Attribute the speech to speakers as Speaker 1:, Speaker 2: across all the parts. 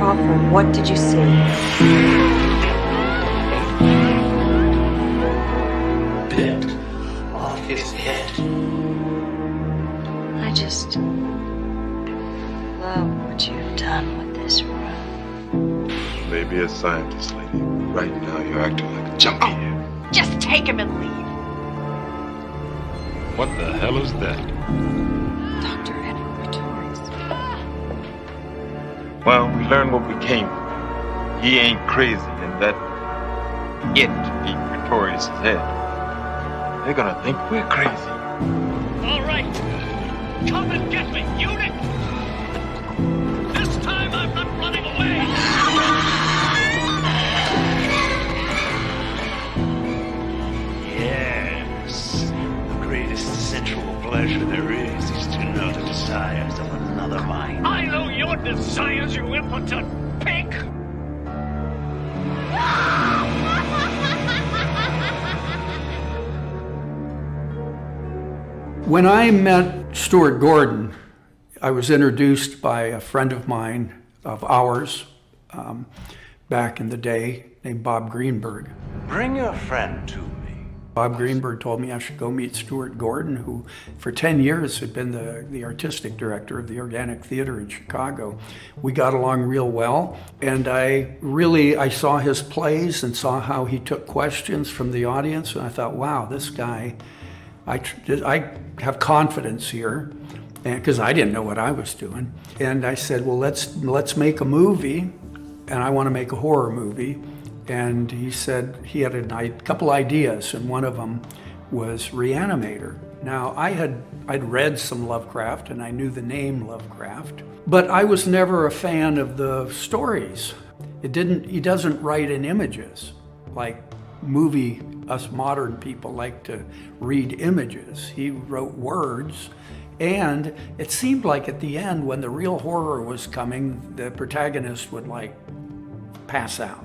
Speaker 1: Crawford, what did you see?
Speaker 2: Bit off his head.
Speaker 1: I just love what you've done with this room.
Speaker 3: You may be a scientist, lady. Right now, you're acting like a junkie.
Speaker 1: Oh, just take him and leave.
Speaker 3: What the hell is that?
Speaker 1: Dr. Edward Pretorius.
Speaker 3: Well, we learned what we came for. He ain't crazy, and that it beat Pretorius' head. They're gonna think we're crazy.
Speaker 4: All right, come and get me, unit! This time I'm not running away! Yes, the greatest sensual pleasure there is to know the desires of another mind. I know your desires, you impotent pig!
Speaker 5: When I met Stuart Gordon, I was introduced by a friend of mine, of ours, back in the day, named Bob Greenberg.
Speaker 2: Bring your friend to me.
Speaker 5: Bob Greenberg told me I should go meet Stuart Gordon, who for 10 years had been the artistic director of the Organic Theater in Chicago. We got along real well, and I saw his plays and saw how he took questions from the audience, and I thought, wow, this guy, I have confidence here, because I didn't know what I was doing. And I said, well, let's make a movie, and I want to make a horror movie. And he said he had a couple ideas, and one of them was Re-Animator. Now, I'd read some Lovecraft, and I knew the name Lovecraft, but I was never a fan of the stories. He doesn't write in images like us modern people like to read images. He wrote words, and it seemed like at the end, when the real horror was coming, the protagonist would pass out.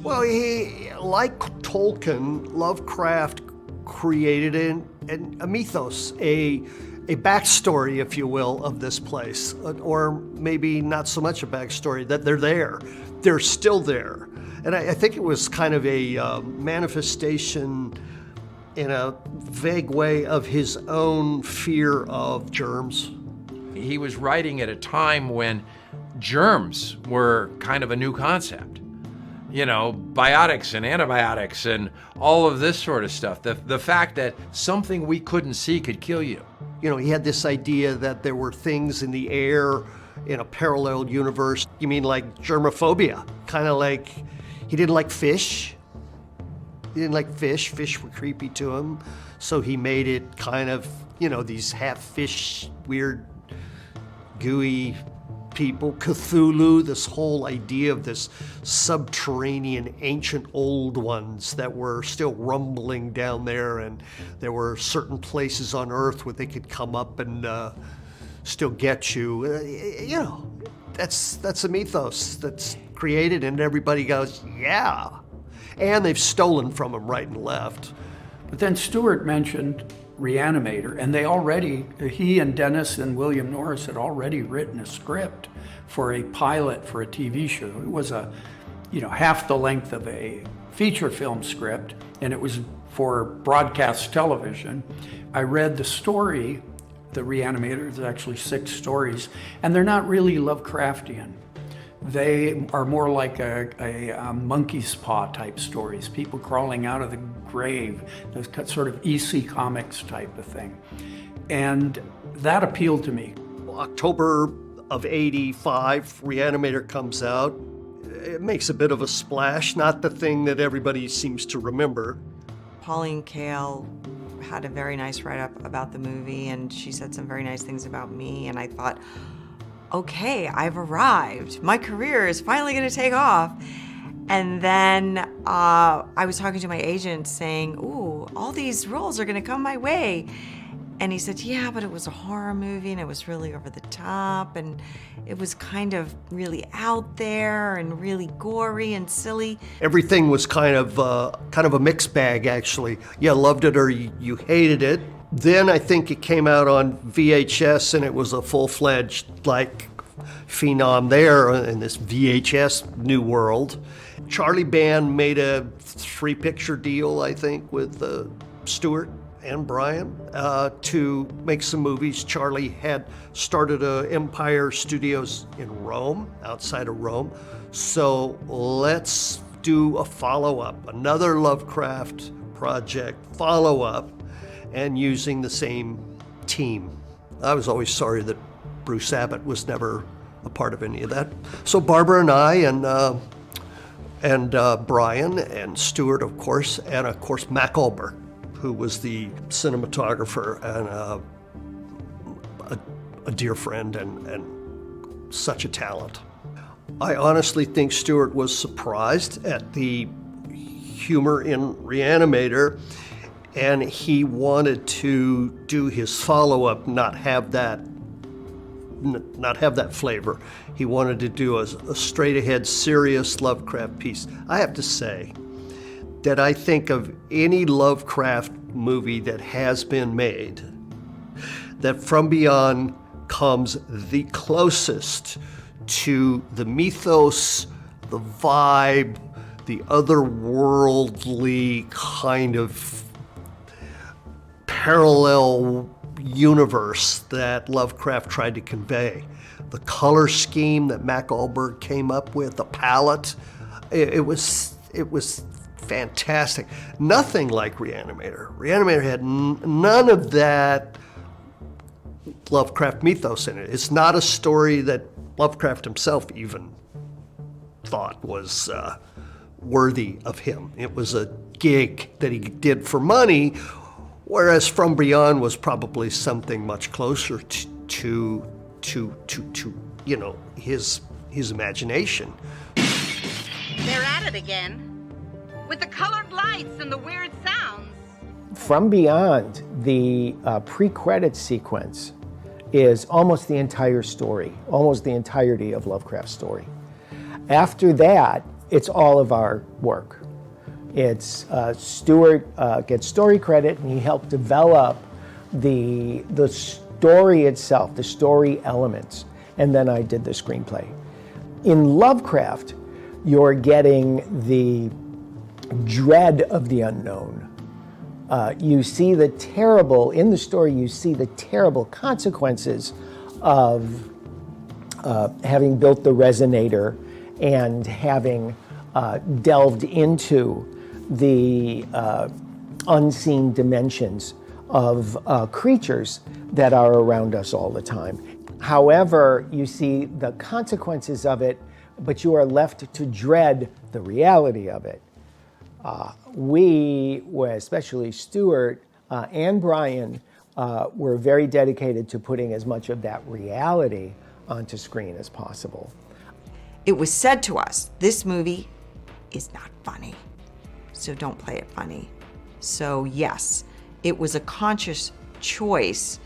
Speaker 6: Well, he, like Tolkien, Lovecraft created a mythos, a backstory, if you will, of this place, or maybe not so much a backstory, that they're there. They're still there. And I think it was kind of a manifestation in a vague way of his own fear of germs.
Speaker 7: He was writing at a time when germs were kind of a new concept. You know, biotics and antibiotics and all of this sort of stuff. The fact that something we couldn't see could kill you.
Speaker 6: You know, he had this idea that there were things in the air in a parallel universe. You mean like germophobia? Kind of like, he didn't like fish. He didn't like fish. Fish were creepy to him. So he made it kind of, you know, these half fish, weird, gooey people, Cthulhu, this whole idea of this subterranean ancient old ones that were still rumbling down there, and there were certain places on Earth where they could come up and still get you. You know, that's a mythos that's created, and everybody goes, yeah. And they've stolen from him right and left.
Speaker 5: But then Stuart mentioned Re-Animator, and he and Dennis and William Norris had already written a script for a pilot for a TV show. It was half the length of a feature film script, and it was for broadcast television. I read the story, the Re-Animator. There's actually 6 stories, and they're not really Lovecraftian. They are more like a monkey's paw type stories, people crawling out of the grave, those sort of EC Comics type of thing. And that appealed to me.
Speaker 6: October of '85, Re-Animator comes out. It makes a bit of a splash, not the thing that everybody seems to remember.
Speaker 8: Pauline Kael had a very nice write-up about the movie, and she said some very nice things about me, and I thought, okay, I've arrived. My career is finally going to take off. And then I was talking to my agent saying, ooh, all these roles are going to come my way. And he said, yeah, but it was a horror movie and it was really over the top and it was kind of really out there and really gory and silly.
Speaker 6: Everything was kind of a mixed bag, actually. You loved it or you hated it. Then I think it came out on VHS and it was a full-fledged, phenom there in this VHS new world. Charlie Band made a 3-picture deal, I think, with Stewart and Brian to make some movies. Charlie had started Empire Studios in Rome, outside of Rome. So let's do a follow-up, another Lovecraft project follow-up, and using the same team. I was always sorry that Bruce Abbott was never a part of any of that. So Barbara and I and Brian and Stewart, of course, and of course Mac Alberg, who was the cinematographer and a dear friend and such a talent. I honestly think Stewart was surprised at the humor in Re-Resonator, and he wanted to do his follow-up not have that flavor. He wanted to do a straight-ahead, serious Lovecraft piece. I have to say that I think of any Lovecraft movie that has been made, that From Beyond comes the closest to the mythos, the vibe, the otherworldly kind of parallel universe that Lovecraft tried to convey. The color scheme that Mac Alberg came up with, the palette, it was fantastic. Nothing like Re-Resonator. Re-Resonator had none of that Lovecraft mythos in it. It's not a story that Lovecraft himself even thought was worthy of him. It was a gig that he did for money, whereas From Beyond was probably something much closer to you know, his imagination.
Speaker 9: They're at it again, with the colored lights and the weird sounds.
Speaker 10: From Beyond, the pre-credit sequence is almost the entire story, almost the entirety of Lovecraft's story. After that, it's all of our work. It's Stewart gets story credit, and he helped develop the story itself, the story elements, and then I did the screenplay. In Lovecraft, you're getting the dread of the unknown. You see the terrible, in the story, you see the terrible consequences of having built the Re-Resonator and having delved into the unseen dimensions of creatures that are around us all the time. However, you see the consequences of it, but you are left to dread the reality of it. We, especially Stewart and Brian, were very dedicated to putting as much of that reality onto screen as possible.
Speaker 8: It was said to us, this movie is not funny, so don't play it funny. So yes, it was a conscious choice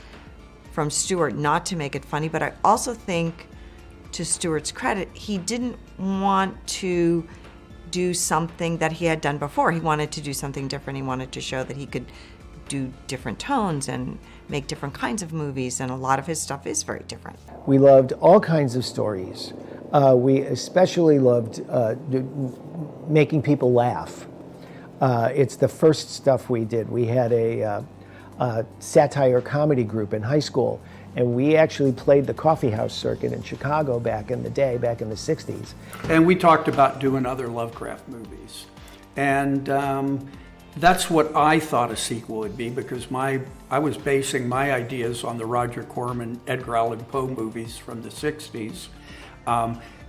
Speaker 8: from Stewart not to make it funny, but I also think, to Stewart's credit, he didn't want to do something that he had done before. He wanted to do something different. He wanted to show that he could do different tones and make different kinds of movies, and a lot of his stuff is very different.
Speaker 10: We loved all kinds of stories. We especially loved making people laugh. It's the first stuff we did. We had a satire comedy group in high school, and we actually played the coffee house circuit in Chicago back in the day, back in the 60s.
Speaker 5: And we talked about doing other Lovecraft movies. And that's what I thought a sequel would be, because I was basing my ideas on the Roger Corman, Edgar Allan Poe movies from the 60s,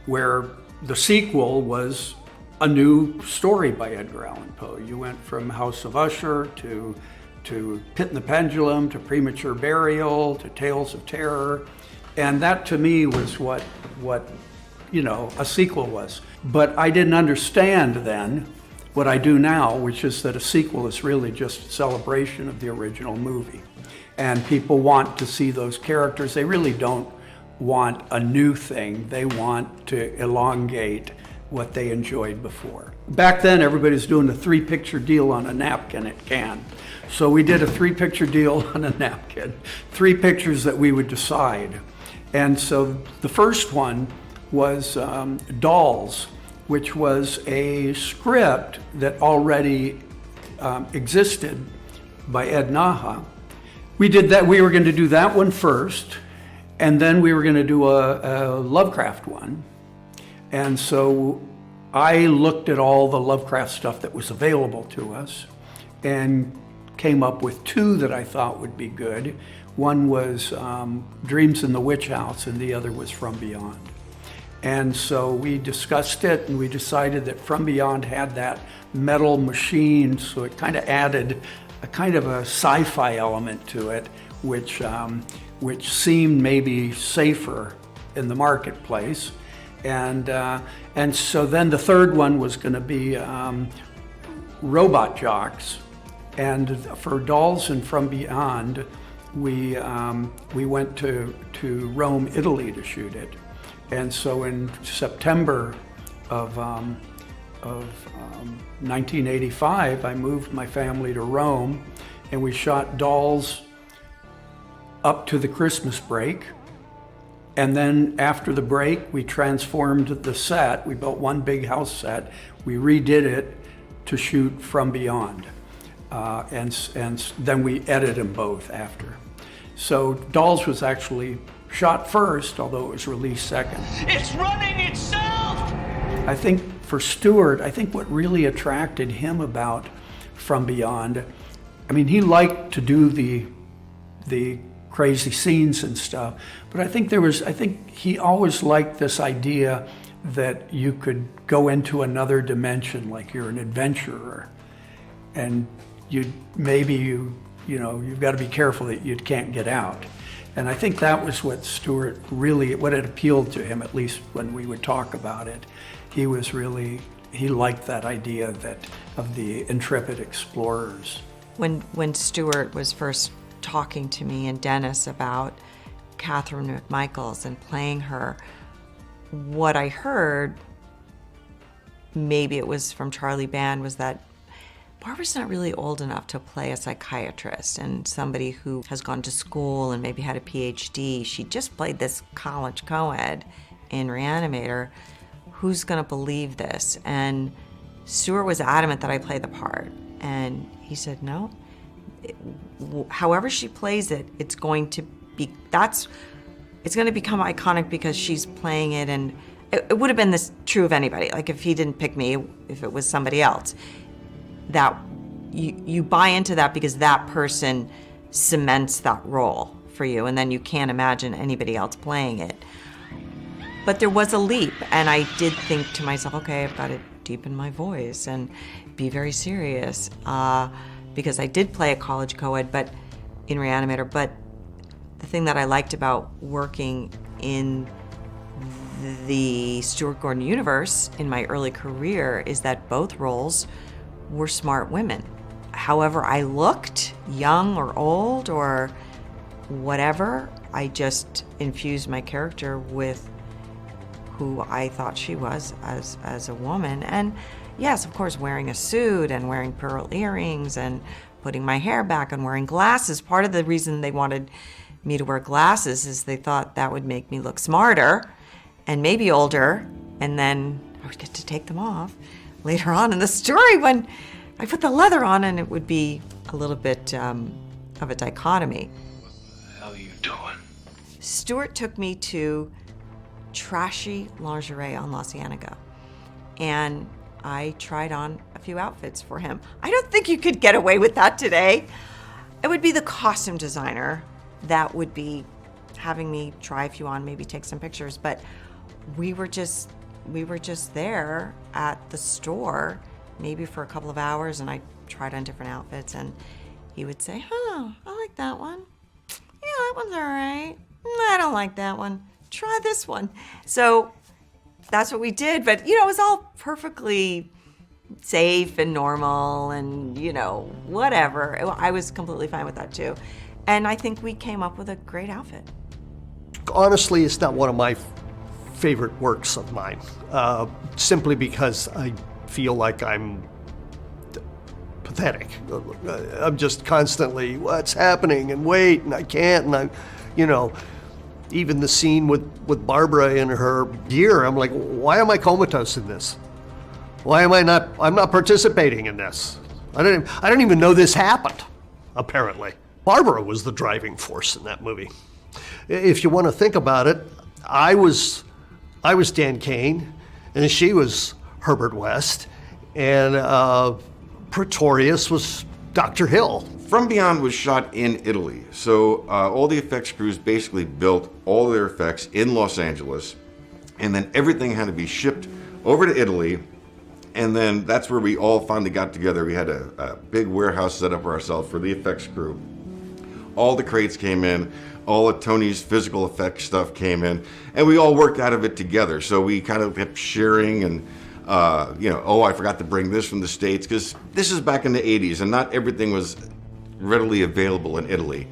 Speaker 5: where the sequel was a new story by Edgar Allan Poe. You went from House of Usher to Pit and the Pendulum, to Premature Burial, to Tales of Terror. And that to me was what you know, a sequel was. But I didn't understand then what I do now, which is that a sequel is really just a celebration of the original movie. And people want to see those characters. They really don't want a new thing. They want to elongate what they enjoyed before. Back then, everybody's doing a 3-picture deal on a napkin at Cannes. So we did a 3-picture deal on a napkin, 3 pictures that we would decide. And so the first one was Dolls, which was a script that already existed by Ed Naha. We did that. We were going to do that one first, and then we were going to do a Lovecraft one. And so I looked at all the Lovecraft stuff that was available to us and came up with two that I thought would be good. One was Dreams in the Witch House, and the other was From Beyond. And so we discussed it, and we decided that From Beyond had that metal machine, so it kind of added a kind of a sci-fi element to it, which seemed maybe safer in the marketplace. And so then the third one was going to be Robot Jocks. And for Dolls and From Beyond, we went to Rome, Italy to shoot it. And so in September of 1985, I moved my family to Rome, and we shot Dolls up to the Christmas break. And then after the break, we transformed the set. We built one big house set. We redid it to shoot From Beyond. And then we edited them both after. So Dolls was actually shot first, although it was released second.
Speaker 4: It's running itself!
Speaker 5: I think for Stuart, I think what really attracted him about From Beyond, I mean, he liked to do the crazy scenes and stuff, but I think he always liked this idea that you could go into another dimension, like you're an adventurer, and you've got to be careful that you can't get out. And I think that was what Stuart really, what had appealed to him, at least when we would talk about it. He liked that idea of the intrepid explorers.
Speaker 8: When Stuart was first talking to me and Dennis about Catherine McMichaels and playing her, what I heard, maybe it was from Charlie Band, was that Barbara's not really old enough to play a psychiatrist and somebody who has gone to school and maybe had a PhD. She just played this college co-ed in Re-Resonator. Who's gonna believe this? And Stuart was adamant that I play the part. And he said, no, however she plays it, it's going to become iconic because she's playing it. And it would have been this true of anybody. Like if he didn't pick me, if it was somebody else, that you buy into that because that person cements that role for you, and then you can't imagine anybody else playing it. But there was a leap, and I did think to myself, okay, I've got to deepen my voice and be very serious, because I did play a college co-ed but in Re-Resonator. But the thing that I liked about working in the Stuart Gordon universe in my early career is that both roles were smart women. However I looked, young or old or whatever, I just infused my character with who I thought she was as a woman. And yes, of course, wearing a suit and wearing pearl earrings and putting my hair back and wearing glasses. Part of the reason they wanted me to wear glasses is they thought that would make me look smarter and maybe older, and then I would get to take them off later on in the story when I put the leather on, and it would be a little bit of a dichotomy.
Speaker 4: What the hell are you doing?
Speaker 8: Stuart took me to trashy lingerie on La Cienega, and I tried on a few outfits for him. I don't think you could get away with that today. It would be the costume designer that would be having me try a few on, maybe take some pictures, but we were just there at the store, maybe for a couple of hours, and I tried on different outfits, and he would say, oh, I like that one. Yeah, that one's all right. I don't like that one. Try this one. So that's what we did, but it was all perfectly safe and normal and, whatever. I was completely fine with that too. And I think we came up with a great outfit.
Speaker 6: Honestly, it's not one of my favorite works of mine, simply because I feel like I'm pathetic. I'm just constantly, what's happening, and wait, and I can't, and Even the scene with Barbara in her gear, I'm like, why am I comatose in this? Why am I'm not participating in this. I didn't even know this happened, apparently. Barbara was the driving force in that movie. If you want to think about it, I was Dan Kane, and she was Herbert West, and Pretorius was Dr. Hill.
Speaker 11: From Beyond was shot in Italy, so all the effects crews basically built all their effects in Los Angeles, and then everything had to be shipped over to Italy, and then that's where we all finally got together. We had a big warehouse set up for ourselves for the effects crew. All the crates came in, all of Tony's physical effects stuff came in, and we all worked out of it together. So we kind of kept sharing and, oh, I forgot to bring this from the States, because this is back in the 80s, and not everything was readily available in Italy.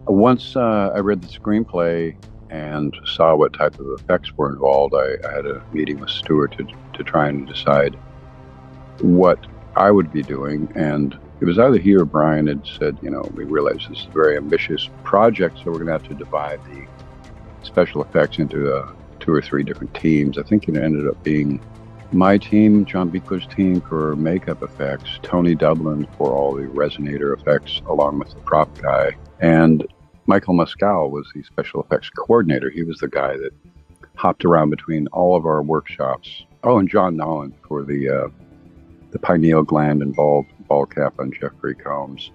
Speaker 12: Once I read the screenplay and saw what type of effects were involved, I had a meeting with Stuart to try and decide what I would be doing. And it was either he or Brian had said, we realize this is a very ambitious project, so we're going to have to divide the special effects into 2 or 3 different teams. I think it ended up being my team, John Beekler's team for makeup effects, Tony Dublin for all the Re-Resonator effects, along with the prop guy, and Michael Mescal was the special effects coordinator. He was the guy that hopped around between all of our workshops. Oh, and John Nolan for the pineal gland involved ball cap on Jeffrey Combs.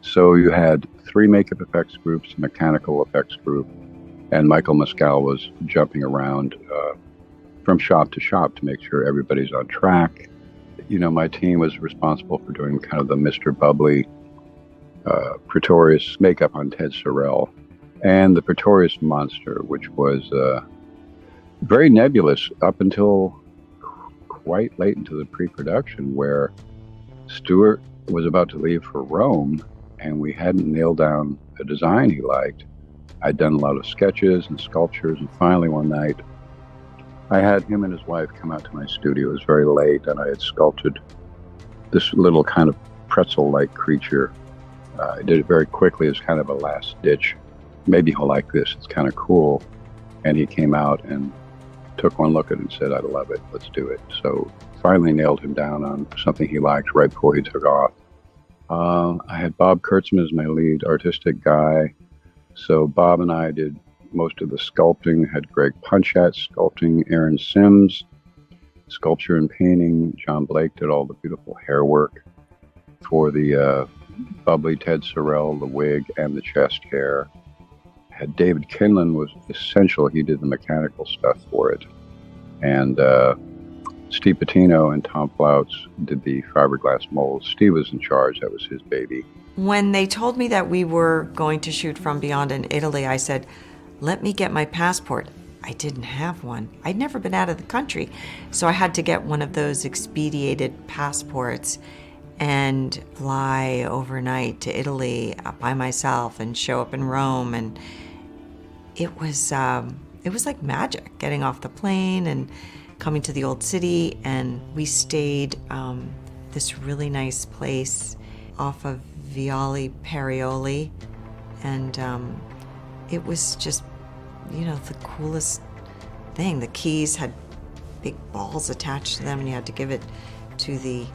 Speaker 12: So you had 3 makeup effects groups, a mechanical effects group, and Michael Mescal was jumping around from shop to shop to make sure everybody's on track. My team was responsible for doing kind of the Mr. Bubbly Pretorius makeup on Ted Sorrell, and the Pretorius monster, which was very nebulous up until quite late into the pre-production, where Stuart was about to leave for Rome and we hadn't nailed down a design he liked. I'd done a lot of sketches and sculptures, and finally one night I had him and his wife come out to my studio. It was very late, and I had sculpted this little kind of pretzel-like creature. I did it very quickly as kind of a last ditch. Maybe he'll like this, it's kind of cool. And he came out and took one look at it and said, I love it, let's do it. So finally nailed him down on something he liked right before he took off. I had Bob Kurtzman as my lead artistic guy. So Bob and I did most of the sculpting, had Greg Punchat sculpting, Aaron Sims, sculpture and painting. John Blake did all the beautiful hair work for the bubbly Ted Sorrell, the wig and the chest hair. Had David Kinlan was essential. He did the mechanical stuff for it. And Steve Patino and Tom Flouts did the fiberglass molds. Steve was in charge. That was his baby.
Speaker 8: When they told me that we were going to shoot From Beyond in Italy, I said, let me get my passport. I didn't have one. I'd never been out of the country. So I had to get one of those expedited passports and fly overnight to Italy by myself and show up in Rome. And it was like magic, getting off the plane and coming to the old city. And we stayed this really nice place off of Viale Perioli. And it was just, the coolest thing. The keys had big balls attached to them, and you had to give it to the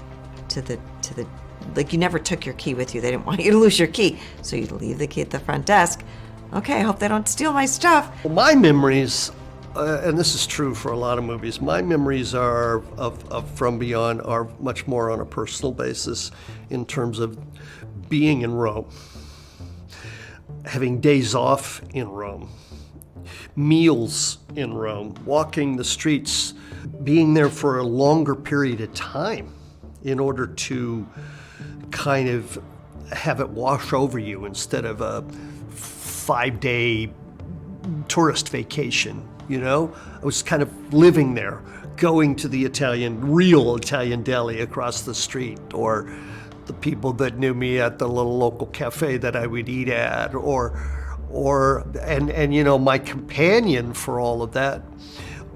Speaker 8: like, you never took your key with you. They didn't want you to lose your key. So you'd leave the key at the front desk. Okay, I hope they don't steal my stuff.
Speaker 6: Well, my memories, and this is true for a lot of movies, my memories of From Beyond are much more on a personal basis in terms of being in Rome, having days off in Rome, meals in Rome, walking the streets, being there for a longer period of time in order to kind of have it wash over you instead of a 5-day tourist vacation, I was kind of living there, going to the real Italian deli across the street, or the people that knew me at the little local cafe that I would eat at, and my companion for all of that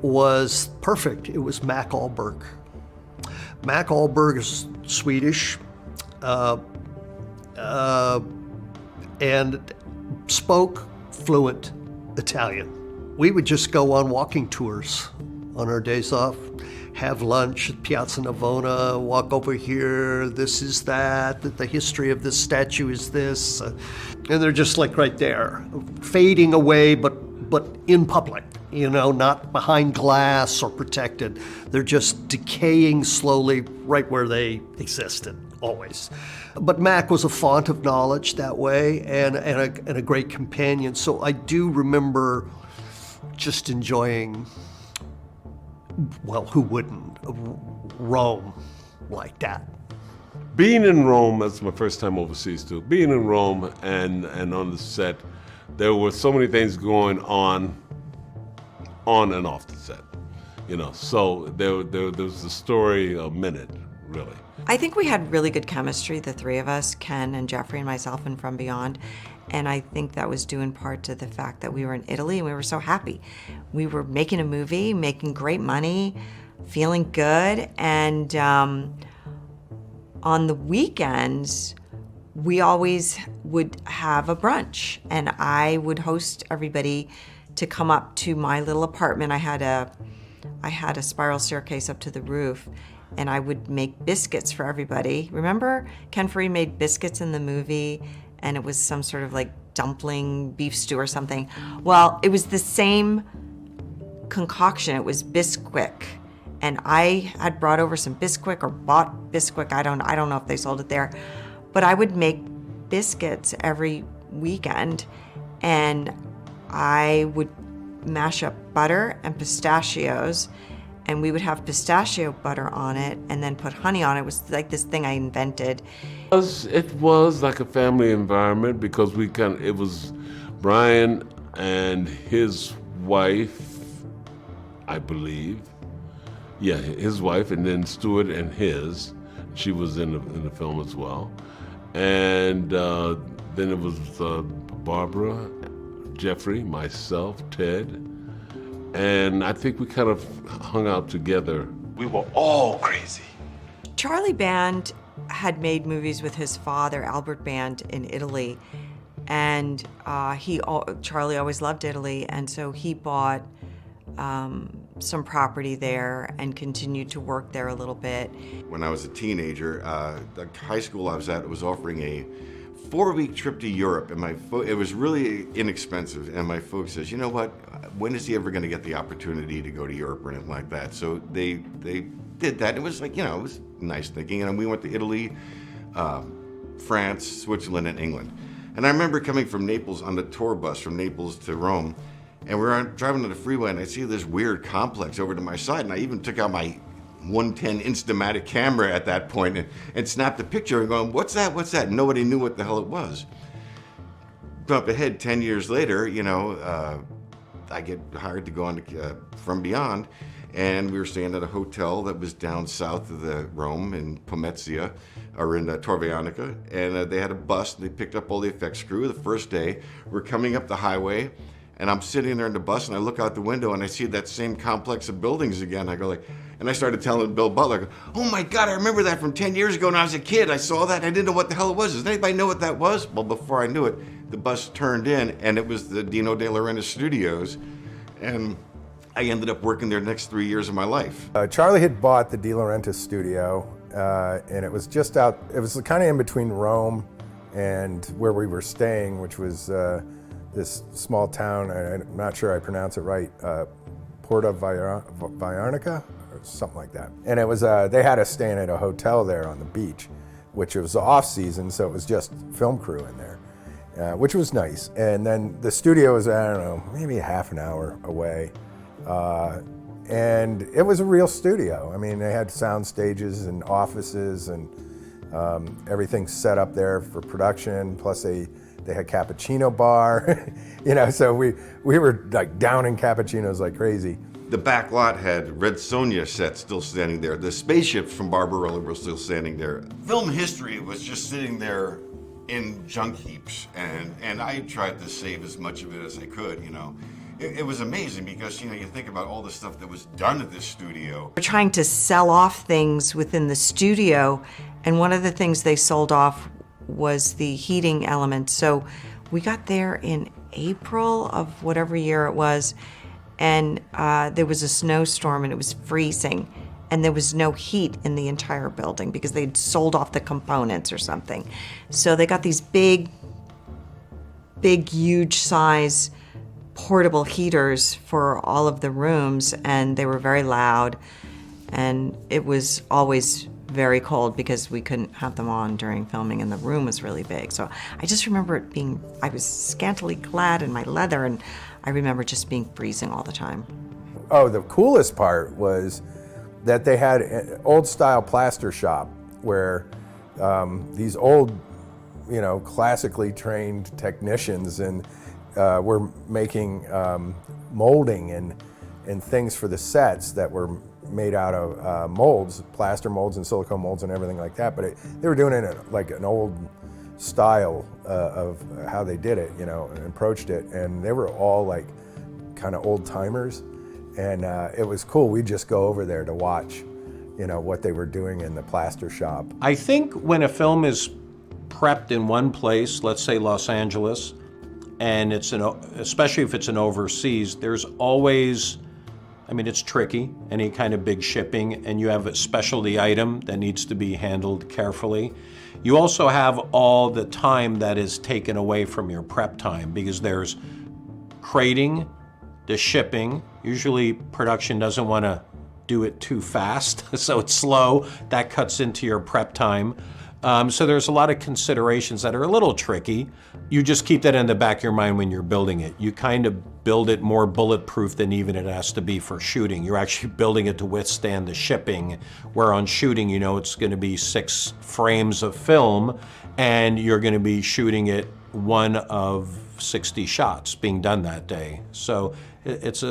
Speaker 6: was perfect. It was Mac Ahlberg. Mac Ahlberg is Swedish, and spoke fluent Italian. We would just go on walking tours on our days off, have lunch at Piazza Navona, walk over here, this is that, the history of this statue is this. And they're just like right there, fading away, but in public, you know, not behind glass or protected. They're just decaying slowly right where they existed, always. But Mac was a font of knowledge that way and a great companion. So I do remember just enjoying, well, who wouldn't, Rome like that.
Speaker 13: Being in Rome, that's my first time overseas too. Being in Rome and on the set, there were so many things going on and off the set, you know. So there was the story a minute, really.
Speaker 8: I think we had really good chemistry, the three of us, Ken and Jeffrey and myself and From Beyond. And I think that was due in part to the fact that we were in Italy and we were so happy. We were making a movie, making great money, feeling good. And on the weekends, we always would have a brunch. And I would host everybody to come up to my little apartment. I had a spiral staircase up to the roof. And I would make biscuits for everybody. Remember, Ken Faree made biscuits in the movie, and it was some sort of like dumpling beef stew or something. Well, it was the same concoction. It was Bisquick, and I had brought over some Bisquick or bought Bisquick. I don't know if they sold it there, but I would make biscuits every weekend, and I would mash up butter and pistachios. And we would have pistachio butter on it and then put honey on it. It was like this thing I invented.
Speaker 13: It was like a family environment because it was Brian and his wife, I believe. Yeah, his wife, and then Stuart and his. She was in the film as well. And then it was Barbara, Jeffrey, myself, Ted. And I think we kind of hung out together.
Speaker 2: We were all crazy.
Speaker 8: Charlie Band had made movies with his father, Albert Band, in Italy. And Charlie always loved Italy, and so he bought some property there and continued to work there a little bit.
Speaker 11: When I was a teenager, the high school I was at was offering a 4-week trip to Europe, and it was really inexpensive. And my folks says, you know what? When is he ever going to get the opportunity to go to Europe or anything like that? So they did that. It was like, you know, it was nice thinking. And we went to Italy, France, Switzerland, and England. And I remember coming from Naples on the tour bus from Naples to Rome, and we were driving on the freeway, and I see this weird complex over to my side, and I even took out my 110 Instamatic camera at that point and snapped a picture and going, what's that, what's that? Nobody knew what the hell it was. Jump ahead 10 years later, you know, I get hired to go on to, From Beyond, and we were staying at a hotel that was down south of the Rome in Pomezia, or in Tor Vergata, and they had a bus, and they picked up all the effects crew. The first day, we're coming up the highway, and I'm sitting there in the bus, and I look out the window, and I see that same complex of buildings again. I go like, and I started telling Bill Butler, oh my God, I remember that from 10 years ago when I was a kid. I saw that, I didn't know what the hell it was. Does anybody know what that was? Well, before I knew it, the bus turned in, and it was the Dino De Laurentiis studios, and I ended up working there the next 3 years of my life.
Speaker 14: Charlie had bought the De Laurentiis studio, and it was just out, it was kind of in between Rome and where we were staying, which was this small town, I'm not sure I pronounce it right, Porta Vallarnica, or something like that. And it was, they had us staying at a hotel there on the beach, which was off season, so it was just film crew in there, which was nice. And then the studio was, I don't know, maybe a half an hour away. And it was a real studio. I mean, they had sound stages and offices and everything set up there for production. Plus they had cappuccino bar, you know, so we were like downing cappuccinos like crazy.
Speaker 11: The back lot had Red Sonja sets still standing there. The spaceships from Barbarella were still standing there. Film history was just sitting there in junk heaps, and I tried to save as much of it as I could, you know. It was amazing because, you know, you think about all the stuff that was done at this studio.
Speaker 8: We're trying to sell off things within the studio, and one of the things they sold off was the heating element. So we got there in April of whatever year it was, and there was a snowstorm and it was freezing, and there was no heat in the entire building because they'd sold off the components or something. So they got these big, huge size portable heaters for all of the rooms, and they were very loud, and it was always very cold because we couldn't have them on during filming, and the room was really big. So I just remember it being, I was scantily clad in my leather, and I remember just being freezing all the time.
Speaker 14: Oh, the coolest part was that they had an old style plaster shop where these old, you know, classically trained technicians and were making molding and things for the sets that were made out of molds, plaster molds and silicone molds and everything like that. But they were doing it in like an old style of how they did it, you know, and approached it. And they were all like kind of old timers. And it was cool. We'd just go over there to watch, you know, what they were doing in the plaster shop.
Speaker 15: I think when a film is prepped in one place, let's say Los Angeles, and especially if it's an overseas, there's always, I mean, it's tricky, any kind of big shipping, and you have a specialty item that needs to be handled carefully. You also have all the time that is taken away from your prep time because there's crating, the shipping. Usually production doesn't want to do it too fast, so it's slow. That cuts into your prep time. So there's a lot of considerations that are a little tricky. You just keep that in the back of your mind when you're building it. You kind of build it more bulletproof than even it has to be for shooting. You're actually building it to withstand the shipping, where on shooting, you know, it's going to be 6 frames of film, and you're going to be shooting it one of 60 shots being done that day. So it's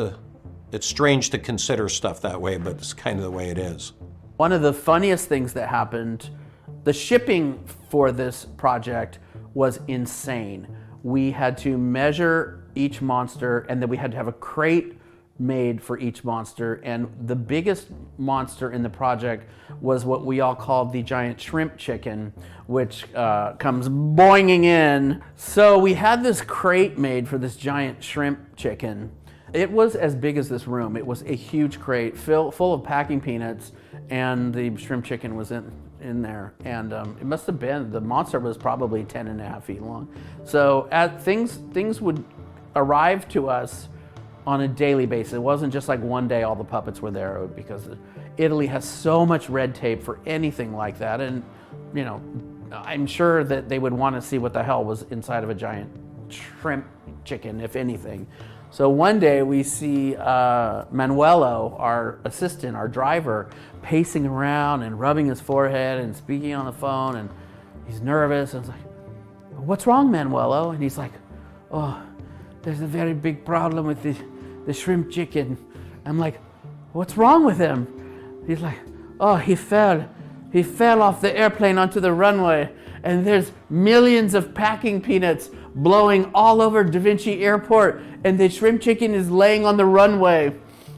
Speaker 15: strange to consider stuff that way, but it's kind of the way it is.
Speaker 16: One of the funniest things that happened, the shipping for this project was insane. We had to measure each monster, and then we had to have a crate made for each monster. And the biggest monster in the project was what we all called the giant shrimp chicken, which comes boinging in. So we had this crate made for this giant shrimp chicken. It was as big as this room. It was a huge crate full of packing peanuts, and the shrimp chicken was in there. And it must have been, the monster was probably 10.5 feet long. So things would arrive to us on a daily basis. It wasn't just like one day all the puppets were there, because Italy has so much red tape for anything like that. And, you know, I'm sure that they would want to see what the hell was inside of a giant shrimp chicken, if anything. So one day we see Manuelo, our assistant, our driver, pacing around and rubbing his forehead and speaking on the phone, and he's nervous. I was like, "What's wrong, Manuelo?" And he's like, "Oh, there's a very big problem with the shrimp chicken." I'm like, "What's wrong with him?" He's like, "Oh, he fell off the airplane onto the runway, and there's millions of packing peanuts blowing all over Da Vinci Airport, and the shrimp chicken is laying on the runway."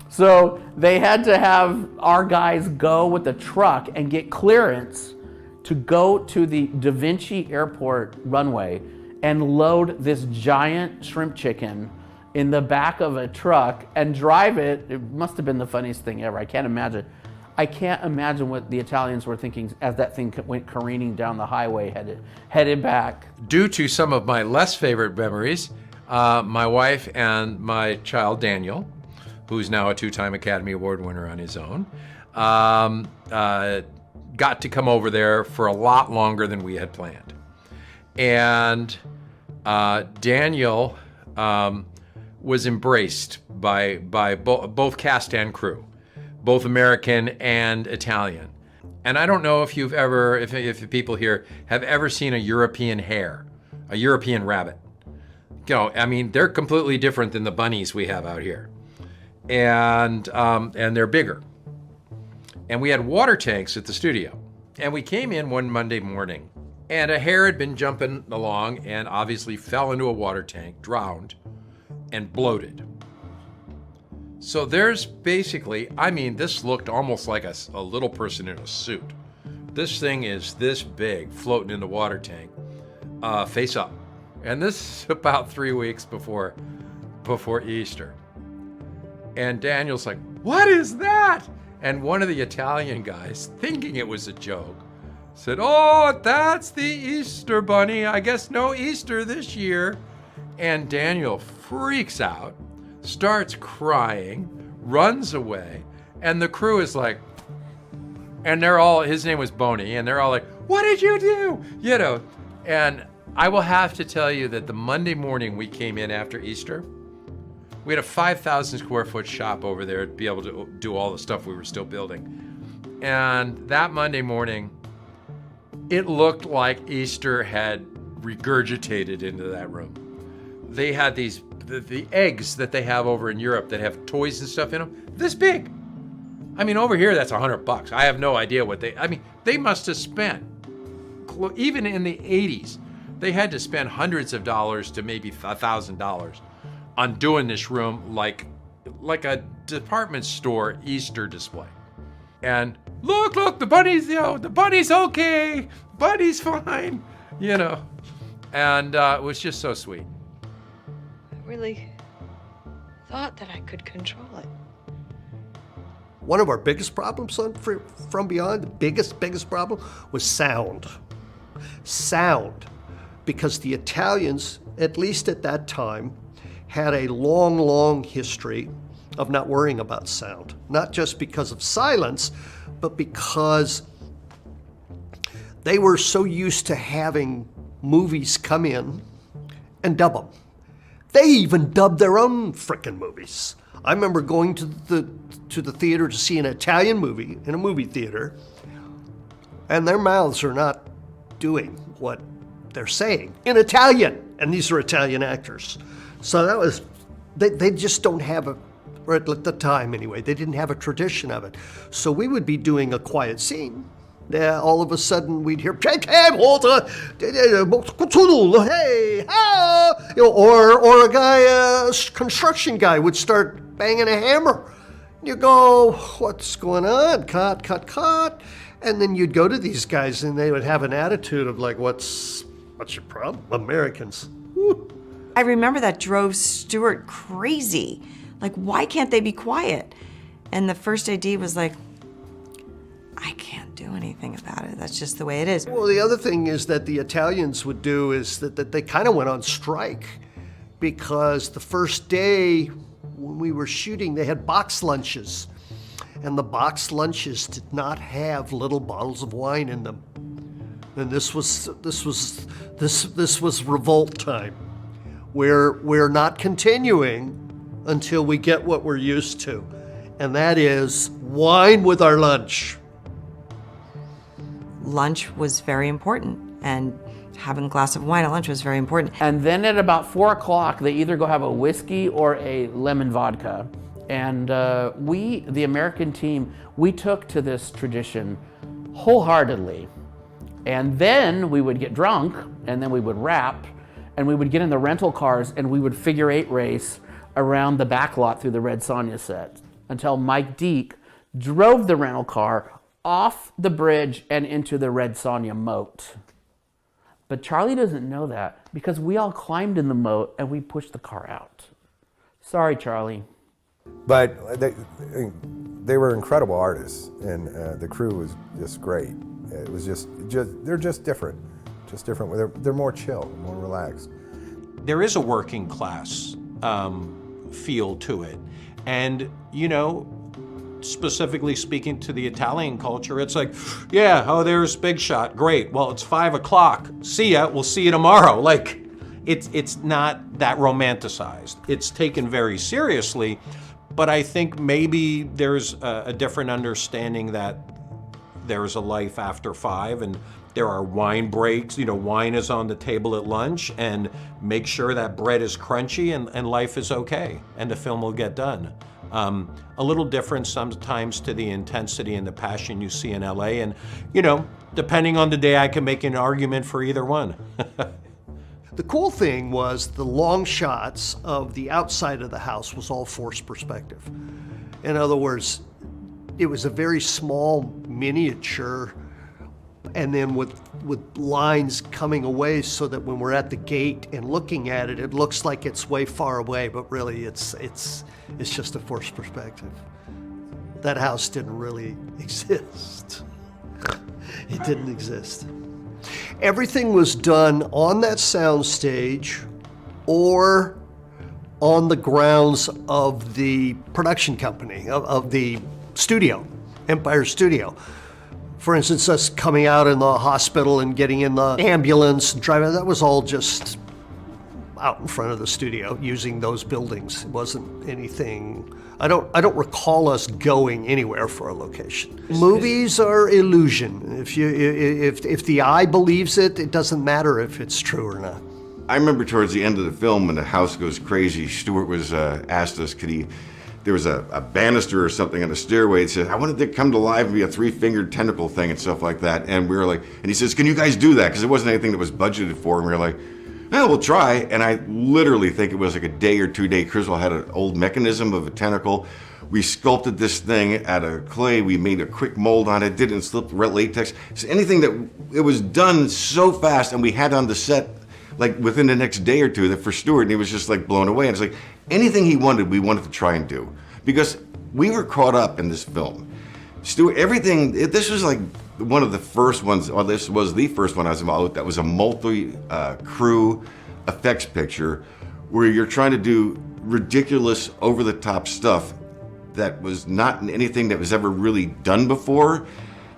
Speaker 16: So they had to have our guys go with the truck and get clearance to go to the Da Vinci Airport runway and load this giant shrimp chicken in the back of a truck and drive it. It must have been the funniest thing ever. I can't imagine what the Italians were thinking as that thing went careening down the highway, headed back.
Speaker 7: Due to some of my less favorite memories, my wife and my child Daniel, who's now a 2-time Academy Award winner on his own, got to come over there for a lot longer than we had planned. And Daniel was embraced by both cast and crew, both American and Italian. And I don't know if you've ever, if people here have ever seen a European hare, a European rabbit. You know, I mean, they're completely different than the bunnies we have out here. And they're bigger. And we had water tanks at the studio. And we came in one Monday morning, and a hare had been jumping along and obviously fell into a water tank, drowned, and bloated. So there's basically, I mean, this looked almost like a little person in a suit. This thing is this big, floating in the water tank, face up. And this is about 3 weeks before Easter. And Daniel's like, "What is that?" And one of the Italian guys, thinking it was a joke, said, "Oh, that's the Easter bunny. I guess no Easter this year." And Daniel freaks out, starts crying, runs away, and the crew is like, and they're all, his name was Boney, and they're all like, "What did you do?" You know, and I will have to tell you that the Monday morning we came in after Easter, we had a 5,000 square foot shop over there to be able to do all the stuff we were still building. And that Monday morning, it looked like Easter had regurgitated into that room. They had these, the eggs that they have over in Europe that have toys and stuff in them, this big. I mean, over here, that's $100. I have no idea what they must have spent, even in the 80s, they had to spend hundreds of dollars to maybe $1,000 on doing this room like a department store Easter display. And look, the bunny's, the bunny's okay, bunny's fine, and it was just so sweet.
Speaker 1: I really thought that I could control it.
Speaker 6: One of our biggest problems on From Beyond, the biggest problem, was sound. Sound. Because the Italians, at least at that time, had a long history of not worrying about sound. Not just because of silence, but because they were so used to having movies come in and dub them. They even dubbed their own frickin' movies. I remember going to the theater to see an Italian movie in a movie theater, and their mouths are not doing what they're saying in Italian, and these are Italian actors. So that was, they just don't have or at the time anyway, they didn't have a tradition of it. So we would be doing a quiet scene. All of a sudden we'd hear, hey, or a guy, a construction guy would start banging a hammer. You go, what's going on? Cut. And then you'd go to these guys and they would have an attitude of like, what's your problem? Americans. Woo.
Speaker 8: I remember that drove Stuart crazy. Like, why can't they be quiet? And the first AD was like, I can't do anything about it. That's just the way it is.
Speaker 6: Well, the other thing is that the Italians would do is that they kind of went on strike because the first day when we were shooting, they had box lunches. And the box lunches did not have little bottles of wine in them. And this was revolt time. We're not continuing until we get what we're used to. And that is wine with our lunch.
Speaker 8: Lunch was very important, and having a glass of wine at lunch was very important.
Speaker 16: And then at about 4 o'clock, they either go have a whiskey or a lemon vodka. And we, the American team, we took to this tradition wholeheartedly. And then we would get drunk, and then we would rap, and we would get in the rental cars, and we would figure 8 race around the back lot through the Red Sonja set until Mike Deek drove the rental car off the bridge and into the Red Sonja moat. But Charlie doesn't know that because we all climbed in the moat and we pushed the car out. Sorry, Charlie.
Speaker 14: But they were incredible artists, and the crew was just great. It was just they're just different. They're more chill, more relaxed.
Speaker 15: There is a working class feel to it. And, specifically speaking to the Italian culture, it's like, yeah, oh, there's Big Shot, great. Well, it's 5 o'clock. See ya, we'll see you tomorrow. Like, it's not that romanticized. It's taken very seriously, but I think maybe there's a different understanding that there's a life after 5, and there are wine breaks. Wine is on the table at lunch, and make sure that bread is crunchy and life is okay, and the film will get done. A little different sometimes to the intensity and the passion you see in LA, and depending on the day, I can make an argument for either one.
Speaker 6: The cool thing was the long shots of the outside of the house was all forced perspective. In other words, it was a very small miniature, and then with with lines coming away so that when we're at the gate and looking at it, it looks like it's way far away, but really it's just a forced perspective. That house didn't really exist. It didn't exist. Everything was done on that sound stage or on the grounds of the production company, of the studio, Empire Studio. For instance, us coming out in the hospital and getting in the ambulance and driving, that was all just out in front of the studio using those buildings. It wasn't anything, I don't recall us going anywhere for a location. Movies are illusion. If the eye believes it, it doesn't matter if it's true or not.
Speaker 11: I remember towards the end of the film when the house goes crazy, Stuart was asked us, there was a banister or something on the stairway. It said, I wanted to come to life and be a 3-fingered tentacle thing and stuff like that. And we were like, and he says, can you guys do that? Because it wasn't anything that was budgeted for. And we were like, well, we'll try. And I literally think it was like a day or 2 day. Criswell had an old mechanism of a tentacle. We sculpted this thing out of clay. We made a quick mold on it, didn't slip latex. So anything that, it was done so fast, and we had on the set like within the next day or two that for Stuart, and he was just like blown away. And it's like anything he wanted, we wanted to try and do. Because we were caught up in this film. Stuart, everything, this was like one of the first ones, or this was the first one I was involved with, that was a multi-crew effects picture where you're trying to do ridiculous, over-the-top stuff that was not anything that was ever really done before.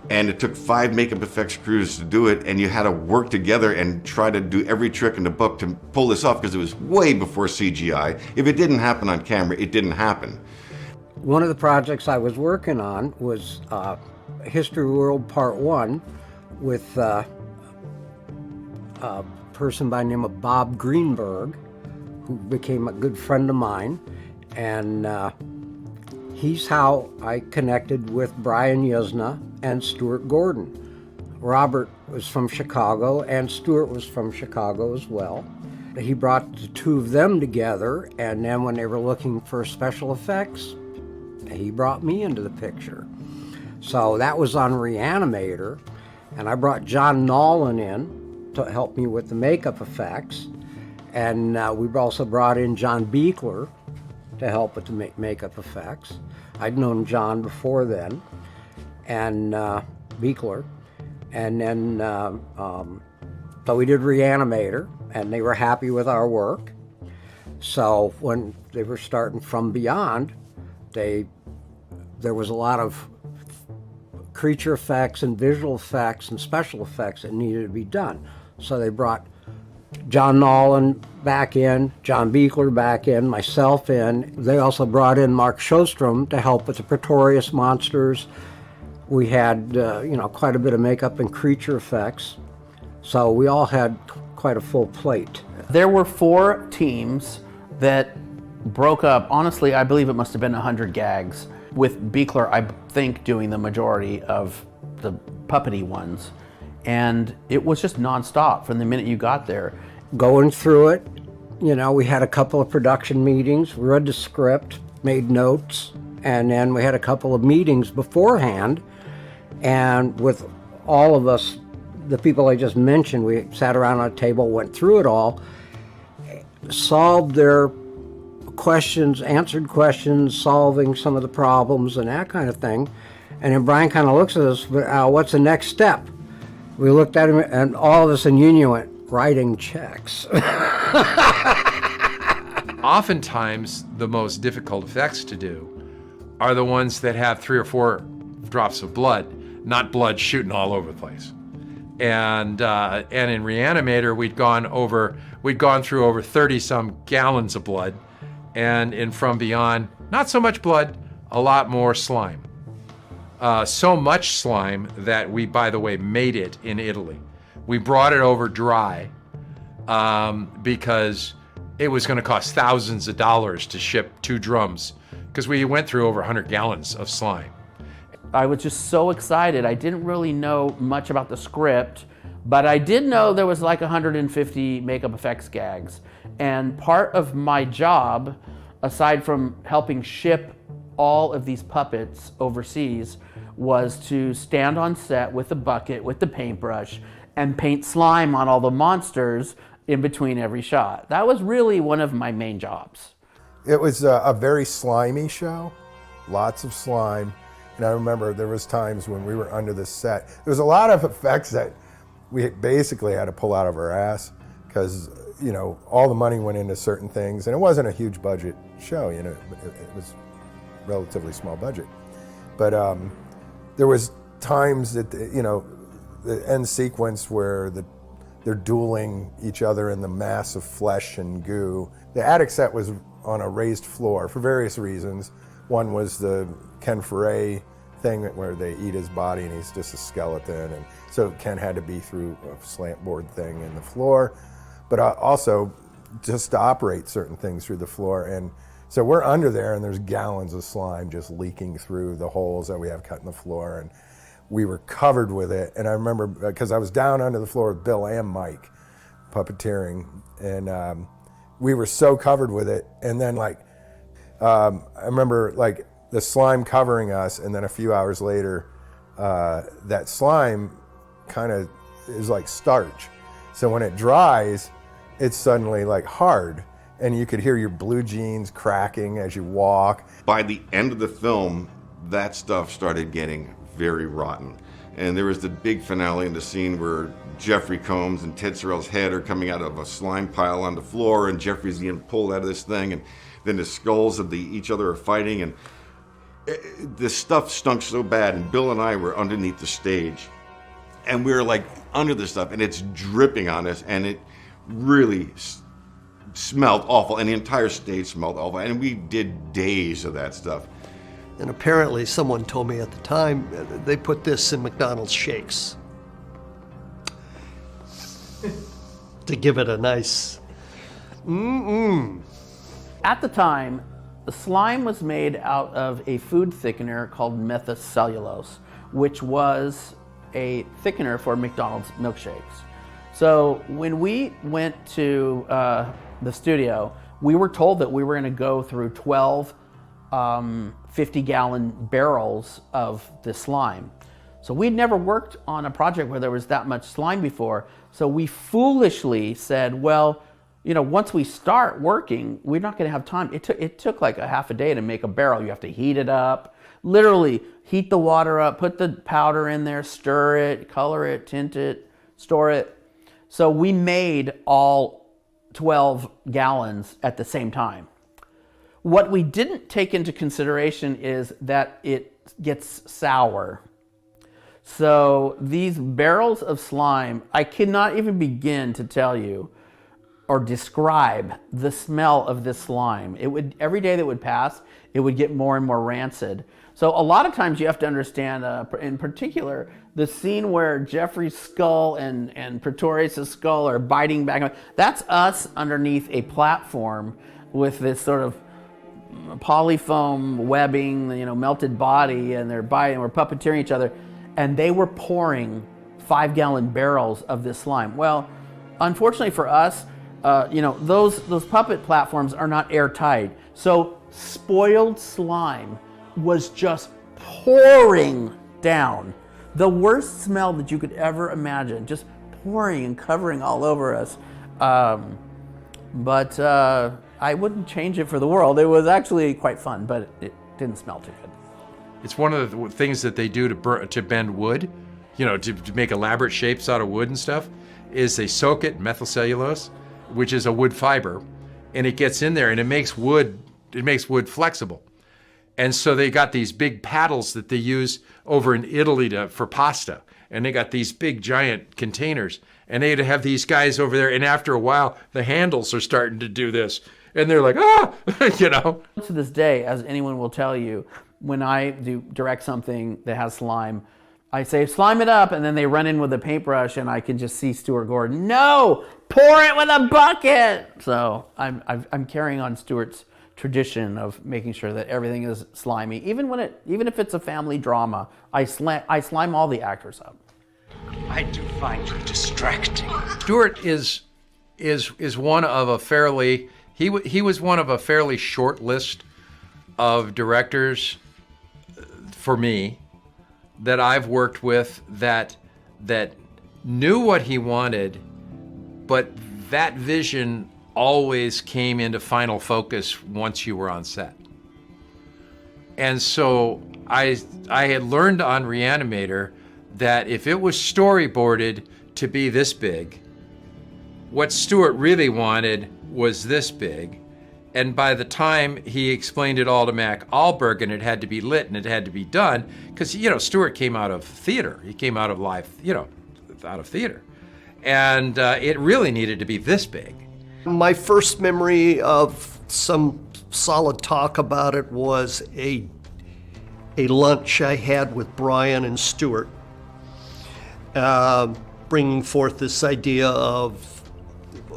Speaker 11: And it took 5 makeup effects crews to do it, and you had to work together and try to do every trick in the book to pull this off because it was way before CGI. If it didn't happen on camera, it didn't happen.
Speaker 17: One of the projects I was working on was History World Part 1 with a person by the name of Bob Greenberg, who became a good friend of mine. And he's how I connected with Brian Yuzna and Stuart Gordon. Robert was from Chicago, and Stuart was from Chicago as well. He brought the two of them together, and then when they were looking for special effects, he brought me into the picture. So that was on Re-Resonator, and I brought John Nolan in to help me with the makeup effects, and we also brought in John Buechler to help with the makeup effects. I'd known John before then, and Buechler, and then so we did Re-Resonator, and they were happy with our work. So when they were starting From Beyond, there was a lot of creature effects and visual effects and special effects that needed to be done. So they brought John Nolan back in, John Buechler back in, myself in. They also brought in Mark Sjostrom to help with the Pretorius monsters. We had, quite a bit of makeup and creature effects. So we all had quite a full plate.
Speaker 16: There were 4 teams that broke up. Honestly, I believe it must have been 100 gags, with Buechler, I think, doing the majority of the puppety ones. And it was just nonstop from the minute you got there.
Speaker 17: Going through it, we had a couple of production meetings, read the script, made notes, and then we had a couple of meetings beforehand. And with all of us, the people I just mentioned, we sat around on a table, went through it all, solved their questions, answered questions, solving some of the problems and that kind of thing. And then Brian kind of looks at us, what's the next step? We looked at him, and all of us in union went, writing checks.
Speaker 7: Oftentimes, the most difficult effects to do are the ones that have 3 or 4 drops of blood, not blood shooting all over the place. And in Re-Resonator, we'd gone through over 30-some gallons of blood, and in From Beyond, not so much blood, a lot more slime. So much slime that we, by the way, made it in Italy. We brought it over dry because it was going to cost thousands of dollars to ship 2 drums because we went through over 100 gallons of slime.
Speaker 16: I was just so excited. I didn't really know much about the script, but I did know there was like 150 makeup effects gags. And part of my job, aside from helping ship all of these puppets overseas, was to stand on set with a bucket, with the paintbrush, and paint slime on all the monsters in between every shot. That was really one of my main jobs.
Speaker 14: It was a very slimy show, lots of slime. And I remember there was times when we were under the set. There was a lot of effects that we basically had to pull out of our ass because, you know, all the money went into certain things, and it wasn't a huge budget show, you know, it was relatively small budget. But there was times that, you know, the end sequence where they're dueling each other in the mass of flesh and goo. The attic set was on a raised floor for various reasons. One was the Ken Foray thing where they eat his body and he's just a skeleton, and so Ken had to be through a slant board thing in the floor, but also just to operate certain things through the floor. And so we're under there and there's gallons of slime just leaking through the holes that we have cut in the floor, and we were covered with it. And I remember, because I was down under the floor with Bill and Mike puppeteering, and we were so covered with it. And then I remember like the slime covering us, and then a few hours later, that slime kind of is like starch. So when it dries, it's suddenly like hard, and you could hear your blue jeans cracking as you walk.
Speaker 11: By the end of the film, that stuff started getting very rotten. And there was the big finale in the scene where Jeffrey Combs and Ted Sorrell's head are coming out of a slime pile on the floor, and Jeffrey's getting pulled out of this thing, and then the skulls of each other are fighting, and the stuff stunk so bad, and Bill and I were underneath the stage, and we were like under the stuff, and it's dripping on us, and it really smelled awful, and the entire stage smelled awful, and we did days of that stuff.
Speaker 6: And apparently someone told me at the time they put this in McDonald's shakes to give it a nice
Speaker 16: At the time, the slime was made out of a food thickener called methacellulose, which was a thickener for McDonald's milkshakes. So when we went to the studio, we were told that we were going to go through 12 50-gallon barrels of this slime. So we'd never worked on a project where there was that much slime before. So we foolishly said, well, you know, once we start working, we're not going to have time. It took like a half a day to make a barrel. You have to heat it up, literally heat the water up, put the powder in there, stir it, color it, tint it, store it. So we made all 12 gallons at the same time. What we didn't take into consideration is that it gets sour. So these barrels of slime, I cannot even begin to tell you or describe the smell of this slime. It would, every day that would pass, it would get more and more rancid. So a lot of times you have to understand, in particular, the scene where Jeffrey's skull and Pretorius' skull are biting back. That's us underneath a platform with this sort of polyfoam webbing, you know, melted body, and they're biting, we're puppeteering each other, and they were pouring 5-gallon barrels of this slime. Well, unfortunately for us, you know, those puppet platforms are not airtight. So spoiled slime was just pouring down. The worst smell that you could ever imagine, just pouring and covering all over us. But I wouldn't change it for the world. It was actually quite fun, but it didn't smell too good.
Speaker 7: It's one of the things that they do to bend wood, you know, to make elaborate shapes out of wood and stuff, is they soak it in methacellulose, which is a wood fiber, and it gets in there and it makes wood flexible. And so they got these big paddles that they use over in Italy for pasta, and they got these big giant containers, and they'd have these guys over there, and after a while the handles are starting to do this, and they're like, ah, you know.
Speaker 16: To this day, as anyone will tell you, when I direct something that has slime, I say, slime it up, and then they run in with a paintbrush, and I can just see Stuart Gordon, no, pour it with a bucket. So I'm carrying on Stuart's tradition of making sure that everything is slimy, even if it's a family drama. I slime all the actors up.
Speaker 4: I do find you distracting.
Speaker 7: Stuart is one of a fairly he was one of a fairly short list of directors for me that I've worked with that knew what he wanted, but that vision always came into final focus once you were on set. And so I had learned on Re-Animator that if it was storyboarded to be this big, what Stuart really wanted was this big. And by the time he explained it all to Mac Ahlberg, and it had to be lit and it had to be done, because, you know, Stuart came out of theater. He came out of live, you know, out of theater. And it really needed to be this big.
Speaker 6: My first memory of some solid talk about it was a lunch I had with Brian and Stuart, bringing forth this idea of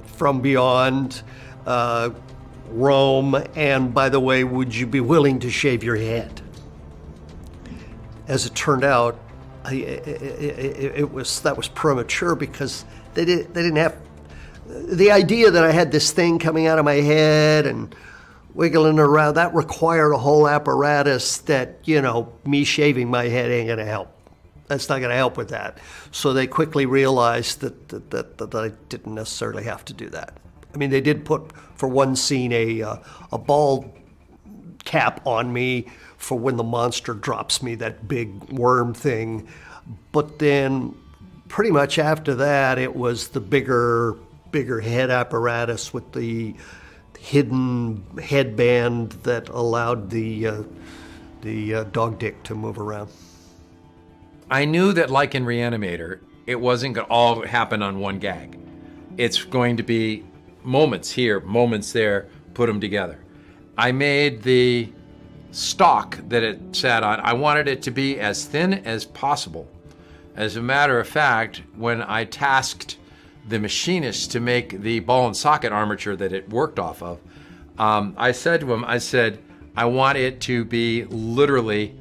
Speaker 6: From Beyond, Rome, and by the way, would you be willing to shave your head? As it turned out, that was premature because they didn't have the idea that I had this thing coming out of my head and wiggling around. That required a whole apparatus that, you know, me shaving my head ain't gonna help. That's not gonna help with that. So they quickly realized that I didn't necessarily have to do that. I mean, they did put, for one scene, a bald cap on me for when the monster drops me, that big worm thing. But then pretty much after that, it was the bigger head apparatus with the hidden headband that allowed the dog dick to move around.
Speaker 7: I knew that, like in Re-Animator, it wasn't going to all happen on one gag. It's going to be moments here, moments there, put them together. I made the stock that it sat on, I wanted it to be as thin as possible. As a matter of fact, when I tasked the machinist to make the ball and socket armature that it worked off of, I said to him, I want it to be literally,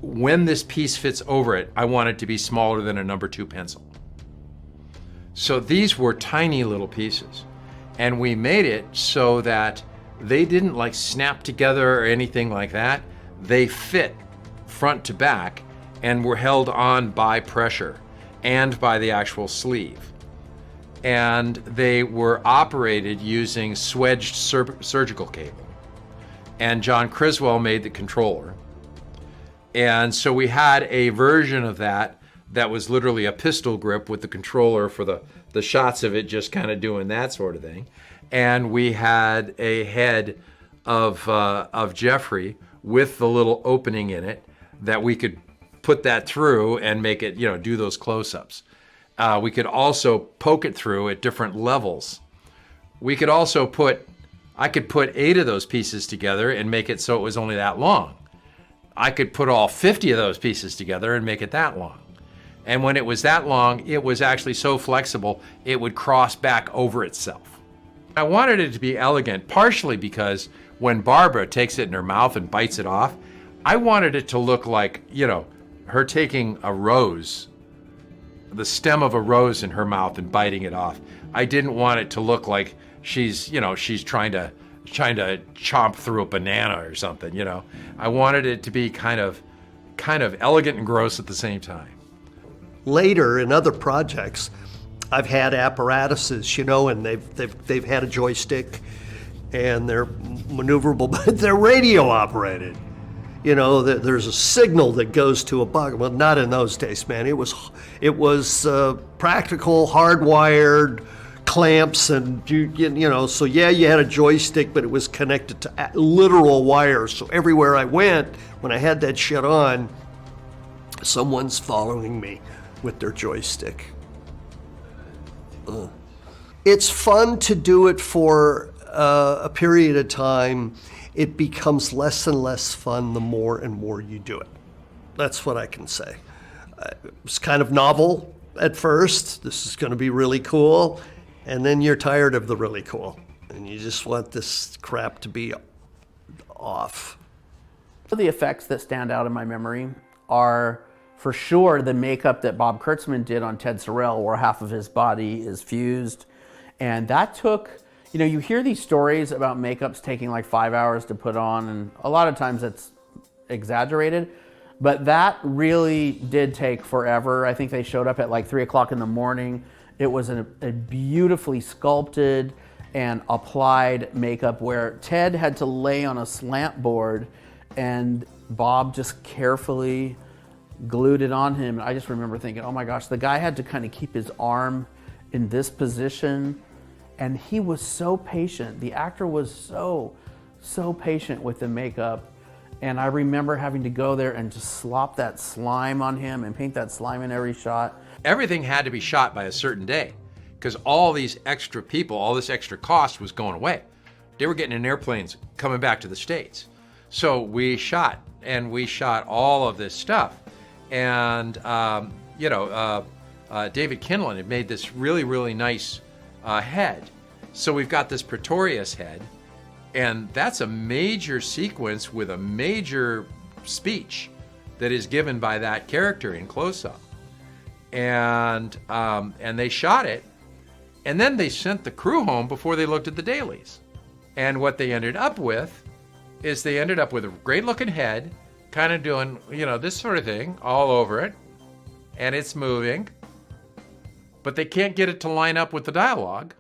Speaker 7: when this piece fits over it, I want it to be smaller than a number 2 pencil. So these were tiny little pieces. And we made it so that they didn't like snap together or anything like that. They fit front to back and were held on by pressure and by the actual sleeve. And they were operated using swedged surgical cable. And John Criswell made the controller. And so we had a version of that was literally a pistol grip with the controller for the shots of it just kind of doing that sort of thing. And we had a head of Jeffrey with the little opening in it that we could put that through and make it, you know, do those close-ups. We could also poke it through at different levels. We could also I could put 8 of those pieces together and make it so it was only that long. I could put all 50 of those pieces together and make it that long. And when it was that long, it was actually so flexible, it would cross back over itself. I wanted it to be elegant, partially because when Barbara takes it in her mouth and bites it off, I wanted it to look like, you know, her taking a rose, the stem of a rose in her mouth and biting it off. I didn't want it to look like she's trying to chomp through a banana or something, you know. I wanted it to be kind of elegant and gross at the same time.
Speaker 6: Later, in other projects, I've had apparatuses, you know, and they've had a joystick, and they're maneuverable, but they're radio operated. You know, there's a signal that goes to a bug. Well, not in those days, man. It was practical, hardwired clamps, and you know. So yeah, you had a joystick, but it was connected to literal wires. So everywhere I went, when I had that shit on, someone's following me with their joystick. It's fun to do it for a period of time. It becomes less and less fun the more and more you do it. That's what I can say. It was kind of novel at first. This is going to be really cool. And then you're tired of the really cool. And you just want this crap to be off.
Speaker 16: The effects that stand out in my memory are, for sure, the makeup that Bob Kurtzman did on Ted Sorrell, where half of his body is fused. And that took, you know, you hear these stories about makeups taking like 5 hours to put on, and a lot of times that's exaggerated. But that really did take forever. I think they showed up at like 3 o'clock in the morning. It was a beautifully sculpted and applied makeup where Ted had to lay on a slant board and Bob just carefully glued it on him. I just remember thinking, oh my gosh, the guy had to kind of keep his arm in this position, and he was so patient. The actor was so patient with the makeup, and I remember having to go there and just slop that slime on him and paint that slime in every shot.
Speaker 7: Everything had to be shot by a certain day because all these extra people, all this extra cost was going away. They were getting in airplanes coming back to the States. So we shot, and we shot all of this stuff. And, David Kinlan had made this really, really nice head. So we've got this Pretorius head, and that's a major sequence with a major speech that is given by that character in close-up. And they shot it, and then they sent the crew home before they looked at the dailies. And what they ended up with is they ended up with a great-looking head, kind of doing, this sort of thing all over it, and it's moving, but they can't get it to line up with the dialogue.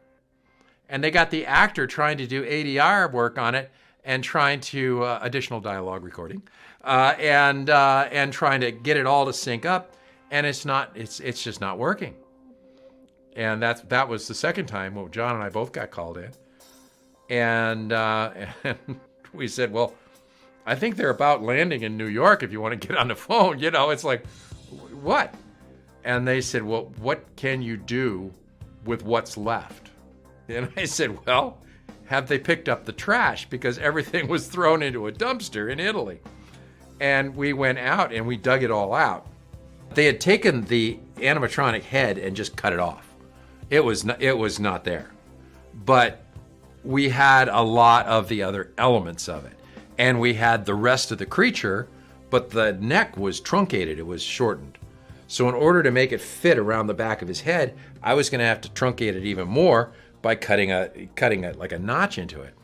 Speaker 7: And they got the actor trying to do ADR work on it and trying to, additional dialogue recording, and trying to get it all to sync up, and it's just not working. And that was the second time when John and I both got called in. And we said, well, I think they're about landing in New York if you want to get on the phone. It's like, what? And they said, well, what can you do with what's left? And I said, well, have they picked up the trash? Because everything was thrown into a dumpster in Italy. And we went out and we dug it all out. They had taken the animatronic head and just cut it off. It was not there. But we had a lot of the other elements of it. And we had the rest of the creature, but the neck was truncated, it was shortened. So in order to make it fit around the back of his head, I was gonna have to truncate it even more by cutting like a notch into it.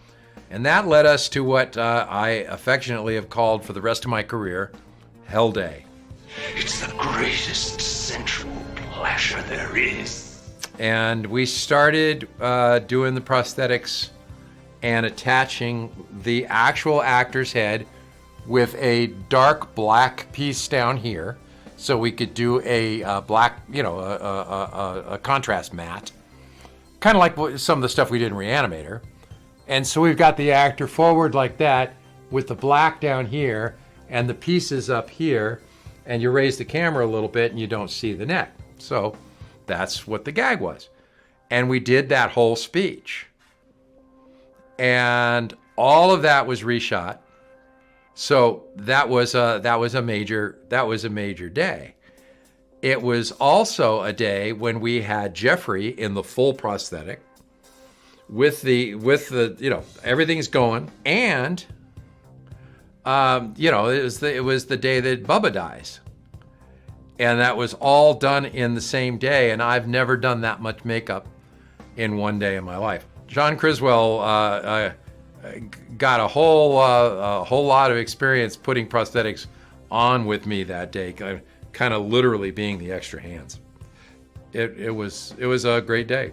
Speaker 7: And that led us to what I affectionately have called for the rest of my career, Hell Day.
Speaker 4: It's the greatest sensual pleasure there is.
Speaker 7: And we started doing the prosthetics and attaching the actual actor's head with a dark black piece down here, so we could do a black, a contrast matte, kind of like some of the stuff we did in Re-Animator. And so we've got the actor forward like that with the black down here and the pieces up here, and you raise the camera a little bit and you don't see the neck. So that's what the gag was. And we did that whole speech. And all of that was reshot. So that was a major day. It was also a day when we had Jeffrey in the full prosthetic with the everything's going, and it was the day that Bubba dies. And that was all done in the same day, and I've never done that much makeup in one day in my life. John Criswell got a whole lot of experience putting prosthetics on with me that day, kind of literally being the extra hands. It was a great day.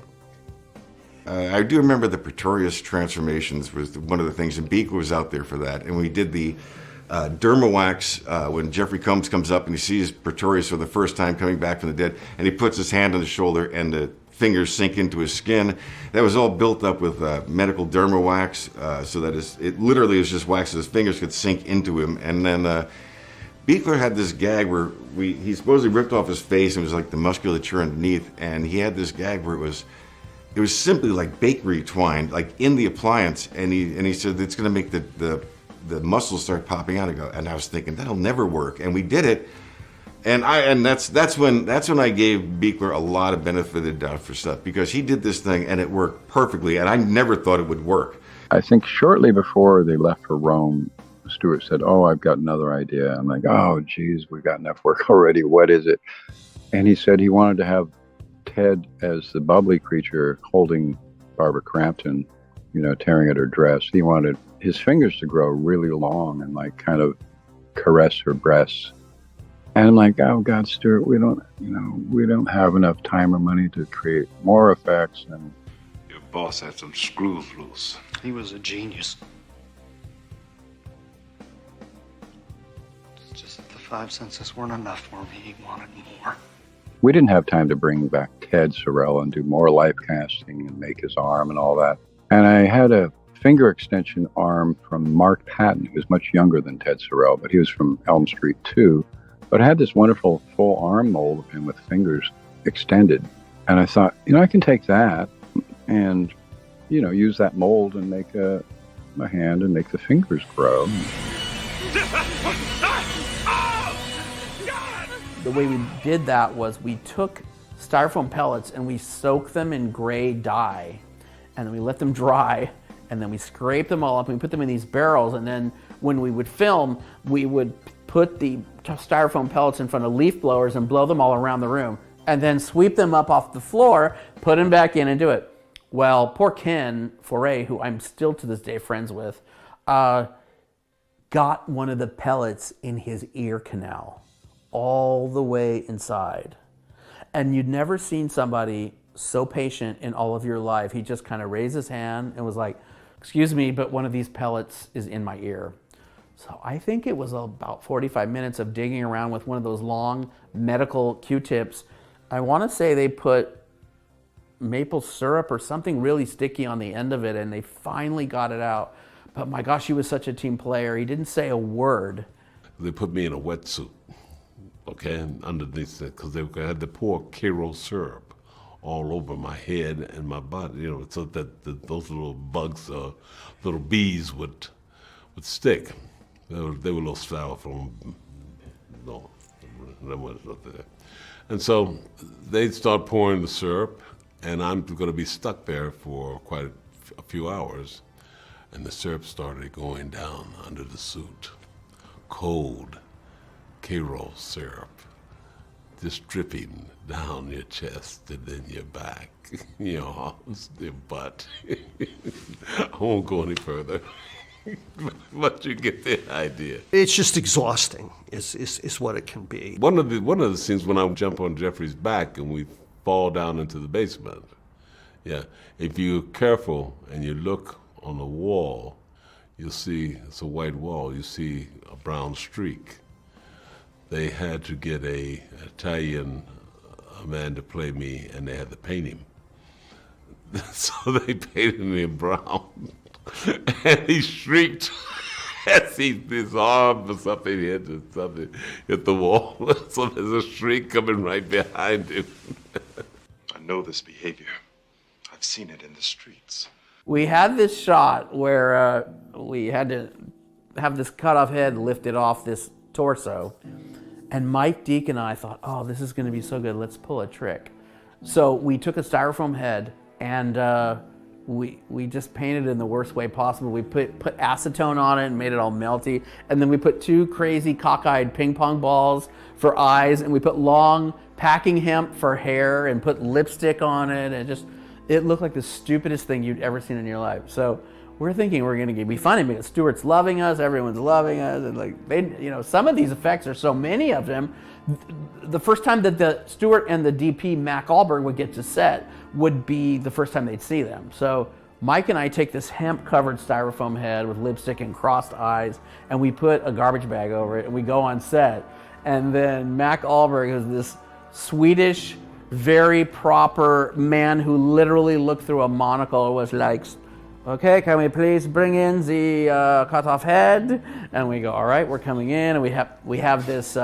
Speaker 11: I do remember the Pretorius transformations was one of the things, and Beak was out there for that, and we did the derma wax when Jeffrey Combs comes up and he sees Pretorius for the first time coming back from the dead, and he puts his hand on his shoulder and the fingers sink into his skin. That was all built up with medical derma wax, so that it literally is just wax so his fingers could sink into him. And then Beekler had this gag where he supposedly ripped off his face and it was like the musculature underneath, and he had this gag where it was simply like bakery twine, like in the appliance, and he said it's going to make the muscles start popping out. And I was thinking that'll never work, and we did it. And that's when I gave Beekler a lot of benefit of the doubt for stuff, because he did this thing and it worked perfectly, and I never thought it would work.
Speaker 12: I think shortly before they left for Rome, Stuart said, "Oh, I've got another idea." I'm like, "Oh, geez, we've got enough work already. What is it?" And he said he wanted to have Ted as the bubbly creature holding Barbara Crampton, tearing at her dress. He wanted his fingers to grow really long and like kind of caress her breasts And I'm like, oh God, Stuart, we don't have enough time or money to create more effects. And
Speaker 4: Your boss had some screws loose.
Speaker 6: He was a genius.
Speaker 18: It's just that the 5 senses weren't enough for me. He wanted more.
Speaker 12: we didn't have time to bring back Ted Sorrell and do more life casting and make his arm and all that. And I had a finger extension arm from Mark Patton, who was much younger than Ted Sorrell, but he was from Elm Street too. But I had this wonderful full arm mold of him with fingers extended. And I thought, I can take that and, use that mold and make a hand and make the fingers grow.
Speaker 16: The way we did that was we took styrofoam pellets and we soaked them in gray dye, and then we let them dry, and then we scraped them all up and we put them in these barrels, and then when we would film, we would put the styrofoam pellets in front of leaf blowers and blow them all around the room, and then sweep them up off the floor, put them back in and do it. Well, poor Ken Foray, who I'm still to this day friends with, got one of the pellets in his ear canal all the way inside. And you'd never seen somebody so patient in all of your life. He just kind of raised his hand and was like, "Excuse me, but one of these pellets is in my ear." So I think it was about 45 minutes of digging around with one of those long medical Q-tips. I want to say they put maple syrup or something really sticky on the end of it, and they finally got it out. But my gosh, he was such a team player. He didn't say a word.
Speaker 13: They put me in a wetsuit, okay, underneath it, because they had to pour Karo syrup all over my head and my body, so that those little bugs, little bees would stick. They were little styrofoam. No, there was nothing there. And so they start pouring the syrup, and I'm going to be stuck there for quite a few hours. And the syrup started going down under the suit. Cold Karo syrup, just dripping down your chest and then your back, your arms, your butt. I won't go any further, but you get the idea.
Speaker 6: It's just exhausting, is what it can be.
Speaker 13: One of the scenes when I jump on Jeffrey's back and we fall down into the basement. Yeah, if you're careful and you look on the wall, you'll see it's a white wall. You see a brown streak. They had to get an Italian man to play me, and they had to paint him. So they painted him brown, and he shrieked as his arm or something hit the wall. So there's a shriek coming right behind him.
Speaker 2: I know this behavior. I've seen it in the streets.
Speaker 16: We had this shot where we had to have this cut off head lifted off this torso. And Mike Deak and I thought, oh, this is going to be so good. Let's pull a trick. So we took a styrofoam head and we just painted it in the worst way possible. We put acetone on it and made it all melty. And then we put 2 crazy cockeyed ping pong balls for eyes. And we put long packing hemp for hair and put lipstick on it. And it looked like the stupidest thing you'd ever seen in your life. So we're thinking we're going to be funny because Stuart's loving us, everyone's loving us, and some of these effects are so many of them. The first time that the Stuart and the DP Mac Allberg would get to set would be the first time they'd see them. So Mike and I take this hemp-covered styrofoam head with lipstick and crossed eyes, and we put a garbage bag over it, and we go on set. And then Mac Allberg is this Swedish, very proper man who literally looked through a monocle and was like, "Okay, can we please bring in the cut-off head?" And we go, "All right, we're coming in." And we have this.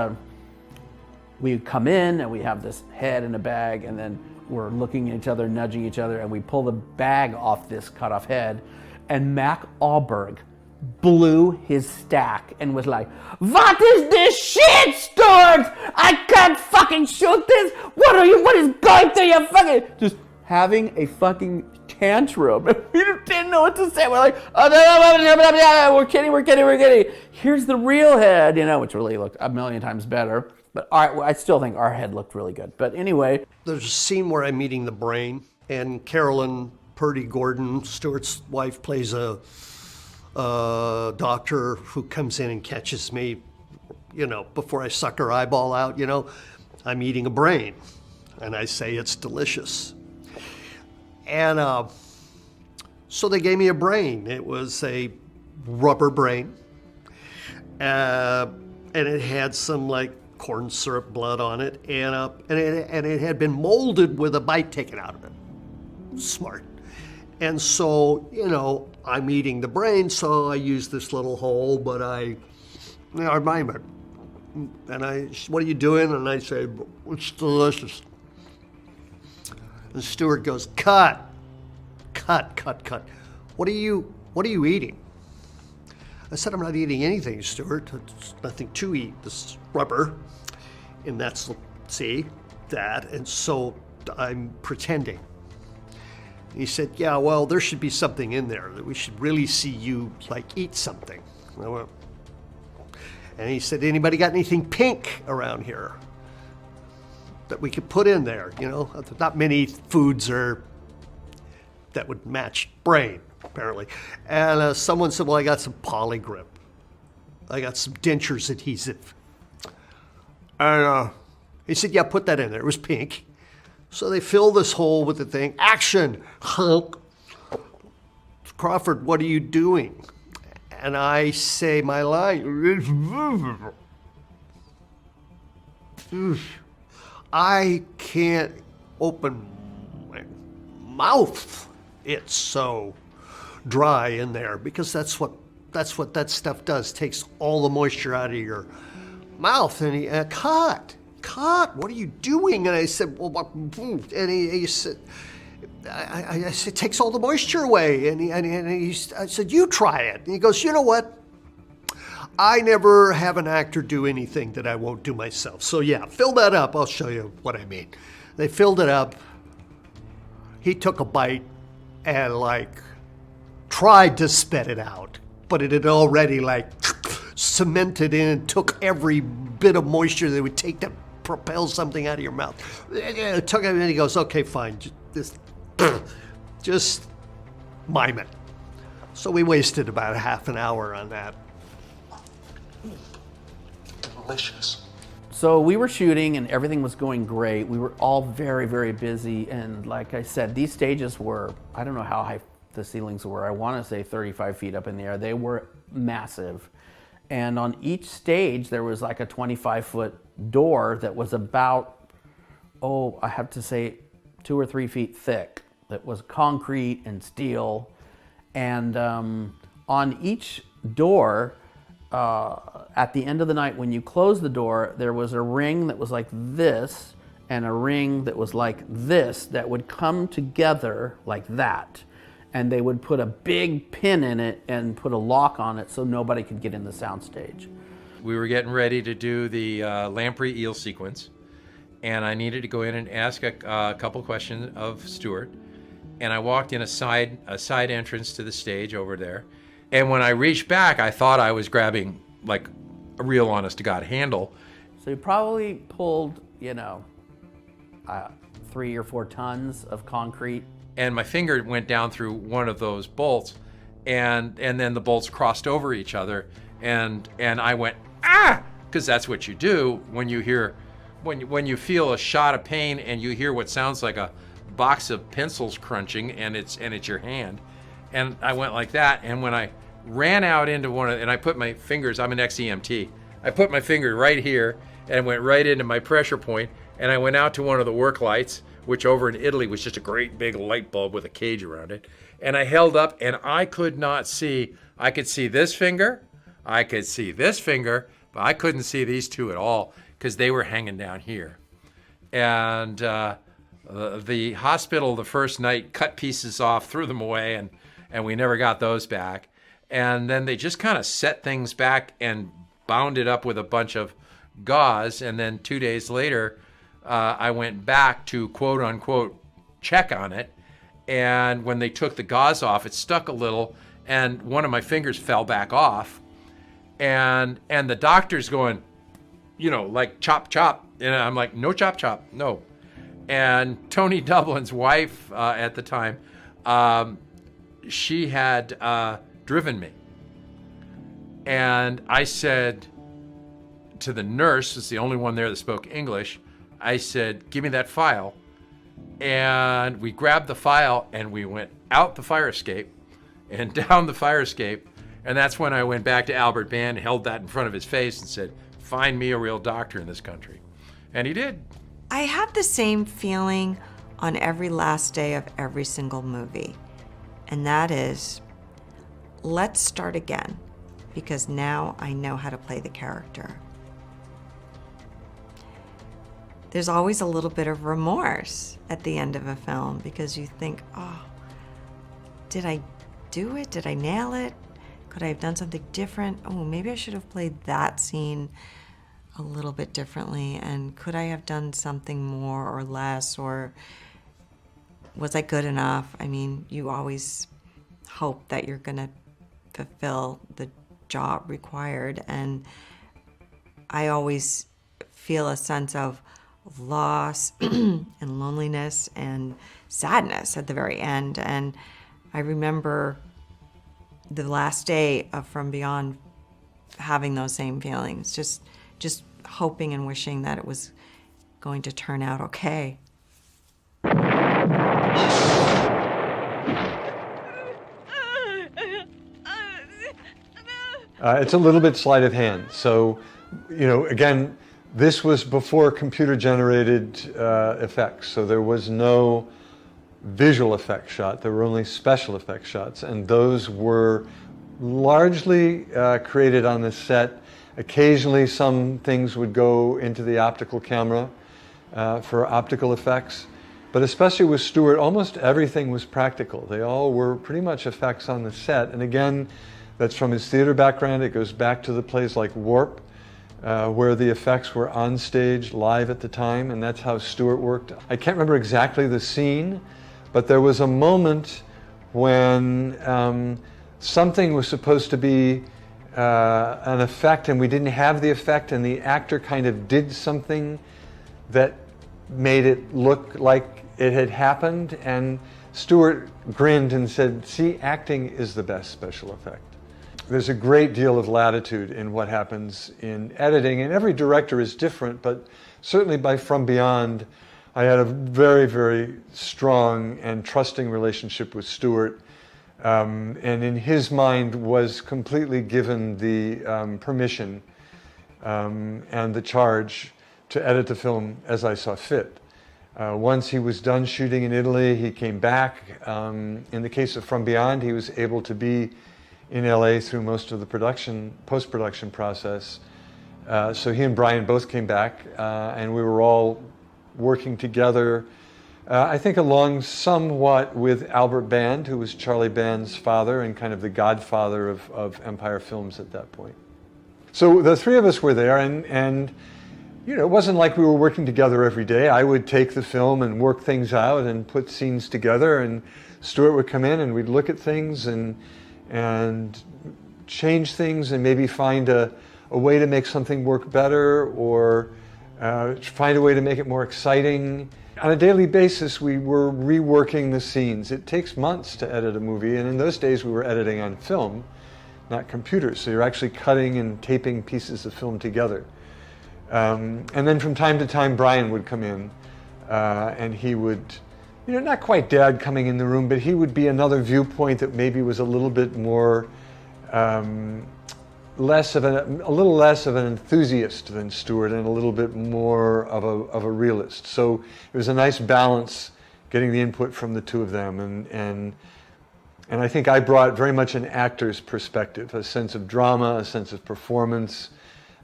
Speaker 16: We come in and we have this head in a bag, and then we're looking at each other, nudging each other, and we pull the bag off this cut-off head, and Mac Allberg blew his stack and was like, "What is this shit, Stuart? I can't fucking shoot this. What is going through your fucking..." Just having a fucking tantrum. We didn't know what to say. We're like, "Oh, no, we're kidding. Here's the real head," which really looked a million times better. But I still think our head looked really good. But anyway.
Speaker 6: There's a scene where I'm meeting the brain, and Carolyn Purdy Gordon, Stuart's wife, plays a doctor who comes in and catches me before I suck her eyeball out, I'm eating a brain. And I say it's delicious. And so they gave me a brain. It was a rubber brain. And it had some corn syrup blood on it. And it had been molded with a bite taken out of it. Smart. And so, I'm eating the brain, so I use this little hole, but I remind her. And what are you doing? And I say, it's delicious. And Stuart goes, cut. What are you eating? I said, I'm not eating anything, Stuart. There's nothing to eat. This is rubber. And that's, see, that. And so I'm pretending. He said, yeah, well, there should be something in there that we should really see you eat something. And I went, and he said, anybody got anything pink around here that we could put in there? Not many foods that would match brain, apparently. And someone said, well, I got some Polygrip. I got some dentures adhesive. And he said, yeah, put that in there. It was pink. So they fill this hole with the thing. Action! Crawford, what are you doing? And I say my line. I can't open my mouth. It's so dry in there because that's what that stuff does. Takes all the moisture out of your mouth. And he cut. What are you doing? And I said, well, and he said, I said, it takes all the moisture away. I said, you try it. And he goes, you know what? I never have an actor do anything that I won't do myself. So yeah, fill that up. I'll show you what I mean. They filled it up. He took a bite and tried to spit it out, but it had already cemented in and took every bit of moisture that would take to propel something out of your mouth. It took him and he goes, okay, fine, just mime it. So we wasted about a half an hour on that.
Speaker 18: Delicious.
Speaker 16: So we were shooting and everything was going great. We were all very, very busy. And like I said, these stages were, I don't know how high the ceilings were. I want to say 35 feet up in the air. They were massive. And on each stage, there was a 25-foot door that was about, I have to say 2 or 3 feet thick. That was concrete and steel. And on each door, at the end of the night, when you close the door, there was a ring that was like this and a ring that was like this that would come together like that. And they would put a big pin in it and put a lock on it so nobody could get in the soundstage.
Speaker 7: We were getting ready to do the lamprey eel sequence, and I needed to go in and ask a couple questions of Stuart. And I walked in a side entrance to the stage over there. And when I reached back, I thought I was grabbing a real honest-to-God handle.
Speaker 16: So you probably pulled, 3 or 4 tons of concrete.
Speaker 7: And my finger went down through one of those bolts, and then the bolts crossed over each other, and I went, ah! Because that's what you do when you hear, when you feel a shot of pain and you hear what sounds like a box of pencils crunching, and it's your hand. And I went like that, and when I ran out into and I put my fingers, I'm an ex-EMT, I put my finger right here and went right into my pressure point, and I went out to one of the work lights, which over in Italy was just a great big light bulb with a cage around it. And I held up, and I could not see. I could see this finger, I could see this finger, but I couldn't see these two at all because they were hanging down here. And the hospital the first night cut pieces off, threw them away, and we never got those back. And then they just kind of set things back and bound it up with a bunch of gauze. And then 2 days later, I went back to quote unquote check on it. And when they took the gauze off, it stuck a little, and one of my fingers fell back off. And the doctor's going, chop, chop. And I'm like, no chop, chop, no. And Tony Dublin's wife at the time, she had driven me. And I said to the nurse, it's the only one there that spoke English, I said, give me that file. And we grabbed the file and we went out the fire escape and down the fire escape. And that's when I went back to Albert Band, held that in front of his face and said, find me a real doctor in this country. And he did.
Speaker 8: I have the same feeling on every last day of every single movie. And that is, let's start again, because now I know how to play the character. There's always a little bit of remorse at the end of a film because you think, oh, did I do it? Did I nail it? Could I have done something different? Oh, maybe I should have played that scene a little bit differently. And could I have done something more or less? Or was I good enough? I mean, you always hope that you're going to fulfill the job required. And I always feel a sense of loss and loneliness and sadness at the very end. And I remember the last day of From Beyond having those same feelings, just hoping and wishing that it was going to turn out okay.
Speaker 19: It's a little bit sleight of hand. So, again, this was before computer-generated effects, so there was no visual effects shot. There were only special effects shots, and those were largely created on the set. Occasionally, some things would go into the optical camera for optical effects, but especially with Stuart, almost everything was practical. They all were pretty much effects on the set, and again, that's from his theater background. It goes back to the plays like Warp, where the effects were on stage live at the time, and that's how Stuart worked. I can't remember exactly the scene, but there was a moment when something was supposed to be an effect and we didn't have the effect, and the actor kind of did something that made it look like it had happened, and Stuart grinned and said, see, acting is the best special effect. There's a great deal of latitude in what happens in editing, and every director is different, but certainly by From Beyond, I had a very, very strong and trusting relationship with Stuart, and in his mind was completely given the permission and the charge to edit the film as I saw fit. Once he was done shooting in Italy, he came back. In the case of From Beyond, he was able to be in LA through most of the post-production process. So he and Brian both came back, and we were all working together, I think along somewhat with Albert Band, who was Charlie Band's father and kind of the godfather of Empire Films at that point. So the three of us were there, and it wasn't like we were working together every day. I would take the film and work things out and put scenes together, and Stuart would come in and we'd look at things and change things and maybe find a way to make something work better, or find a way to make it more exciting. On a daily basis, we were reworking the scenes. It takes months to edit a movie, and in those days we were editing on film, not computers, so you're actually cutting and taping pieces of film together. And then from time to time, Brian would come in, and he would, not quite dad coming in the room, but he would be another viewpoint that maybe was a little bit more, a little less of an enthusiast than Stuart, and a little bit more of a realist. So it was a nice balance, getting the input from the two of them, and I think I brought very much an actor's perspective, a sense of drama, a sense of performance,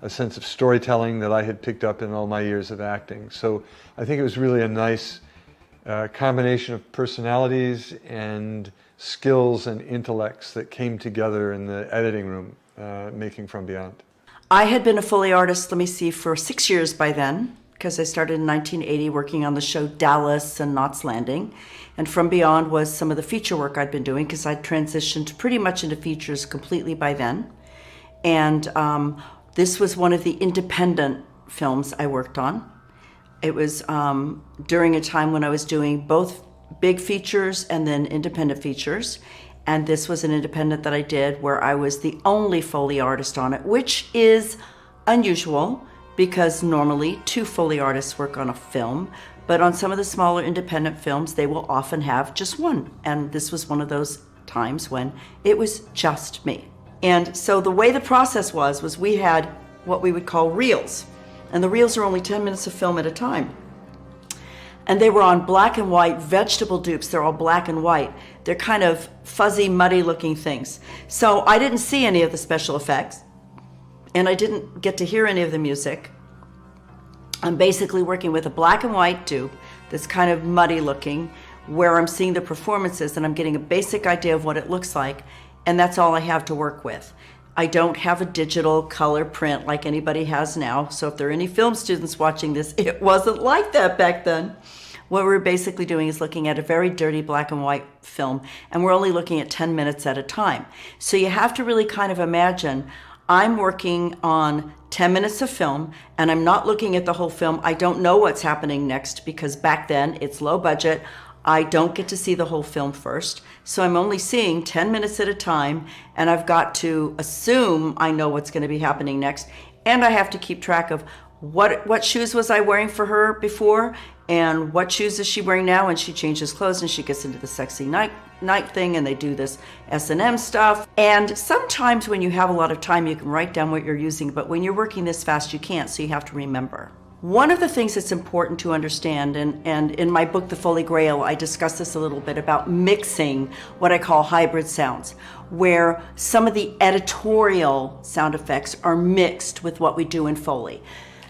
Speaker 19: a sense of storytelling that I had picked up in all my years of acting. So I think it was really a nice combination of personalities and skills and intellects that came together in the editing room, making From Beyond.
Speaker 20: I had been a Foley artist, for 6 years by then, because I started in 1980 working on the show Dallas and Knots Landing. And From Beyond was some of the feature work I'd been doing, because I'd transitioned pretty much into features completely by then. And this was one of the independent films I worked on. It was during a time when I was doing both big features and then independent features. And this was an independent that I did where I was the only Foley artist on it, which is unusual because normally 2 Foley artists work on a film, but on some of the smaller independent films, they will often have just one. And this was one of those times when it was just me. And so the way the process was we had what we would call reels. And the reels are only 10 minutes of film at a time. And they were on black and white vegetable dupes. They're all black and white. They're kind of fuzzy, muddy looking things. So I didn't see any of the special effects, and I didn't get to hear any of the music. I'm basically working with a black and white dupe that's kind of muddy looking, where I'm seeing the performances and I'm getting a basic idea of what it looks like, and that's all I have to work with. I don't have a digital color print like anybody has now, so if there are any film students watching this, it wasn't like that back then. What we're basically doing is looking at a very dirty black and white film, and we're only looking at 10 minutes at a time. So you have to really kind of imagine, I'm working on 10 minutes of film, and I'm not looking at the whole film. I don't know what's happening next because back then it's low budget. I don't get to see the whole film first. So I'm only seeing 10 minutes at a time, and I've got to assume I know what's going to be happening next. And I have to keep track of what shoes was I wearing for her before, and what shoes is she wearing now, and she changes clothes and she gets into the sexy night thing, and they do this S&M stuff. And sometimes when you have a lot of time, you can write down what you're using, but when you're working this fast, you can't, so you have to remember. One of the things that's important to understand, and in my book, The Foley Grail, I discuss this a little bit about mixing what I call hybrid sounds, where some of the editorial sound effects are mixed with what we do in Foley.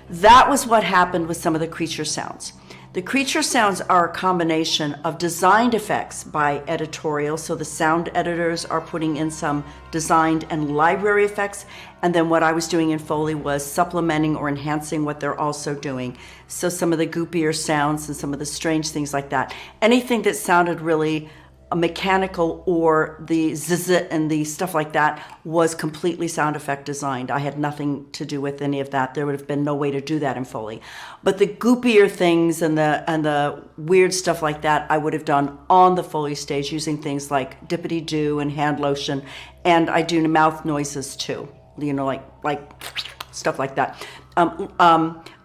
Speaker 20: That was what happened with some of the creature sounds. The creature sounds are a combination of designed effects by editorial, so the sound editors are putting in some designed and library effects, and then what I was doing in Foley was supplementing or enhancing what they're also doing. So some of the goopier sounds and some of the strange things like that. Anything that sounded really mechanical or the zzz and the stuff like that was completely sound effect designed. I had nothing to do with any of that. There would have been no way to do that in Foley. But the goopier things and the weird stuff like that I would have done on the Foley stage using things like dippity-doo and hand lotion, and I do mouth noises too, you know, like stuff like that.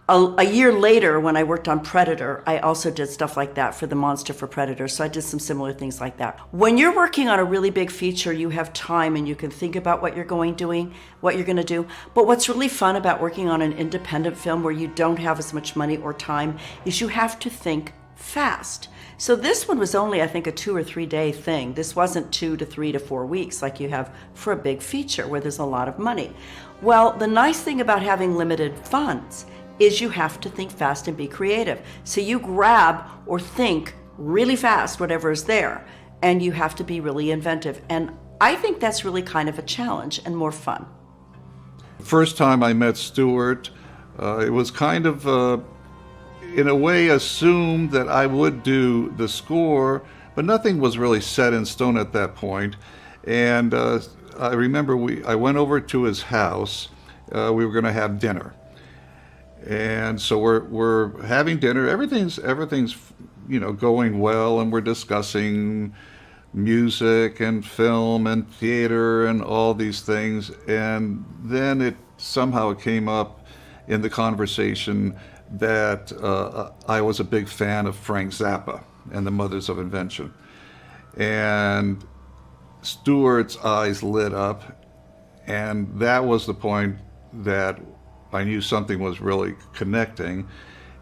Speaker 20: A year later, when I worked on Predator, I also did stuff like that for the monster for Predator, so I did some similar things like that. When you're working on a really big feature, you have time and you can think about what you're going to do. But what's really fun about working on an independent film where you don't have as much money or time is you have to think fast. So this one was only, I think, a 2 or 3 day thing. This wasn't 2 to 3 to 4 weeks like you have for a big feature where there's a lot of money. Well, the nice thing about having limited funds is you have to think fast and be creative. So you grab or think really fast whatever is there, and you have to be really inventive. And I think that's really kind of a challenge and more fun.
Speaker 21: First time I met Stuart, it was kind of, in a way, assumed that I would do the score, but nothing was really set in stone at that point. And I remember I went over to his house. We were going to have dinner. And so we're having dinner. Everything's going well, and we're discussing music and film and theater and all these things. And then it somehow came up in the conversation that I was a big fan of Frank Zappa and the Mothers of Invention. And Stuart's eyes lit up, and that was the point that I knew something was really connecting.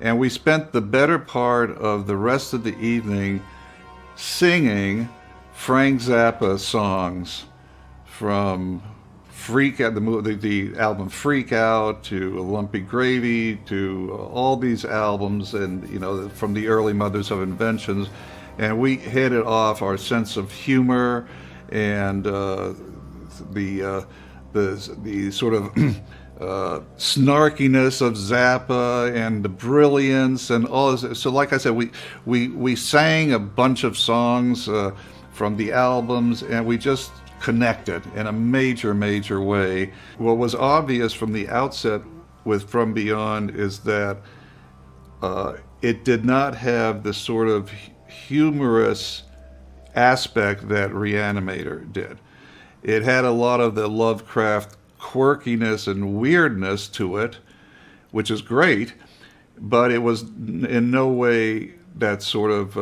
Speaker 21: And we spent the better part of the rest of the evening singing Frank Zappa songs, from Freak Out, the album Freak Out, to Lumpy Gravy, to all these albums, and from the early Mothers of Inventions. And we hit it off, our sense of humor and the sort of snarkiness of Zappa and the brilliance and all this. So like I said, we sang a bunch of songs from the albums, and we just connected in a major way. What was obvious from the outset with From Beyond is that it did not have the sort of humorous aspect that Re-Animator did. It had a lot of the Lovecraft quirkiness and weirdness to it, which is great, but it was in no way that sort of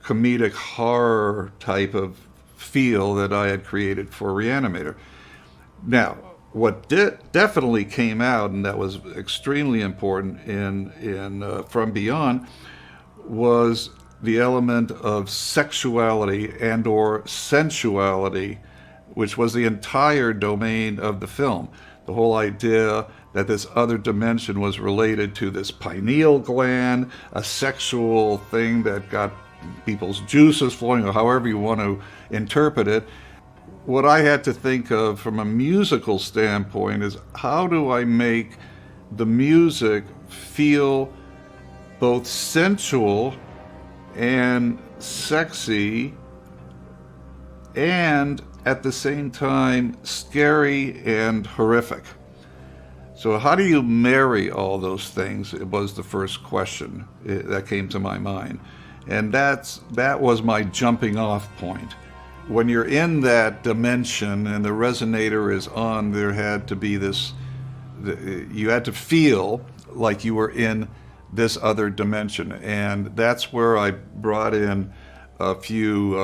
Speaker 21: comedic horror type of feel that I had created for Re-Animator. Now, what definitely came out, and that was extremely important in From Beyond, was the element of sexuality and or sensuality, which was the entire domain of the film. The whole idea that this other dimension was related to this pineal gland, a sexual thing that got people's juices flowing, or however you want to interpret it. What I had to think of from a musical standpoint is, how do I make the music feel both sensual and sexy, and at the same time scary and horrific? So how do you marry all those things? It was the first question that came to my mind. And that was my jumping off point. When you're in that dimension and the resonator is on, there had to be this, you had to feel like you were in this other dimension. And that's where I brought in a few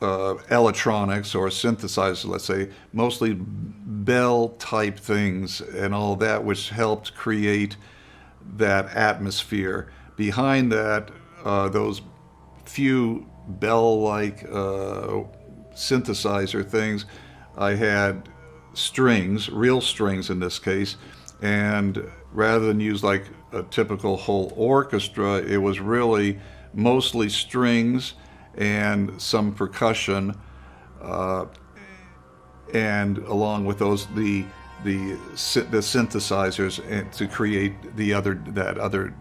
Speaker 21: electronics or synthesizers, let's say, mostly bell type things and all that, which helped create that atmosphere. Behind that, those few bell-like synthesizer things, I had strings, real strings in this case, and rather than use like a typical whole orchestra, it was really mostly strings and some percussion, and along with those the synthesizers to create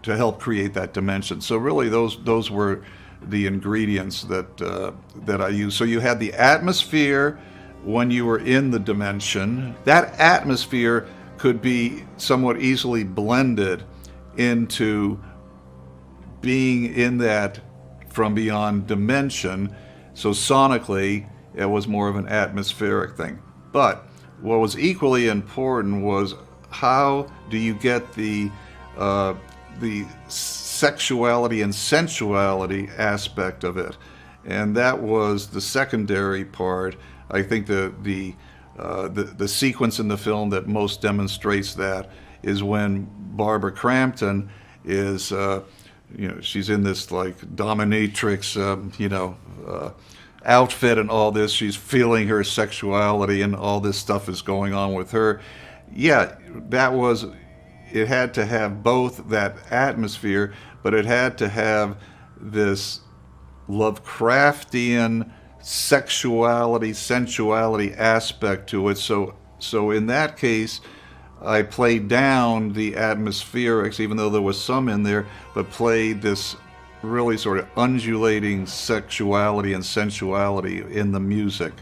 Speaker 21: to help create that dimension. So really those were the ingredients that I used. So you had the atmosphere when you were in the dimension. That atmosphere could be somewhat easily blended into being in that From Beyond dimension. So sonically, it was more of an atmospheric thing. But what was equally important was, how do you get the sexuality and sensuality aspect of it? And that was the secondary part. I think the sequence in the film that most demonstrates that is when Barbara Crampton is, she's in this like dominatrix, outfit and all this. She's feeling her sexuality and all this stuff is going on with her. Yeah, it had to have both that atmosphere, but it had to have this Lovecraftian sexuality, sensuality aspect to it. So in that case, I played down the atmospherics, even though there was some in there, but played this really sort of undulating sexuality and sensuality in the music.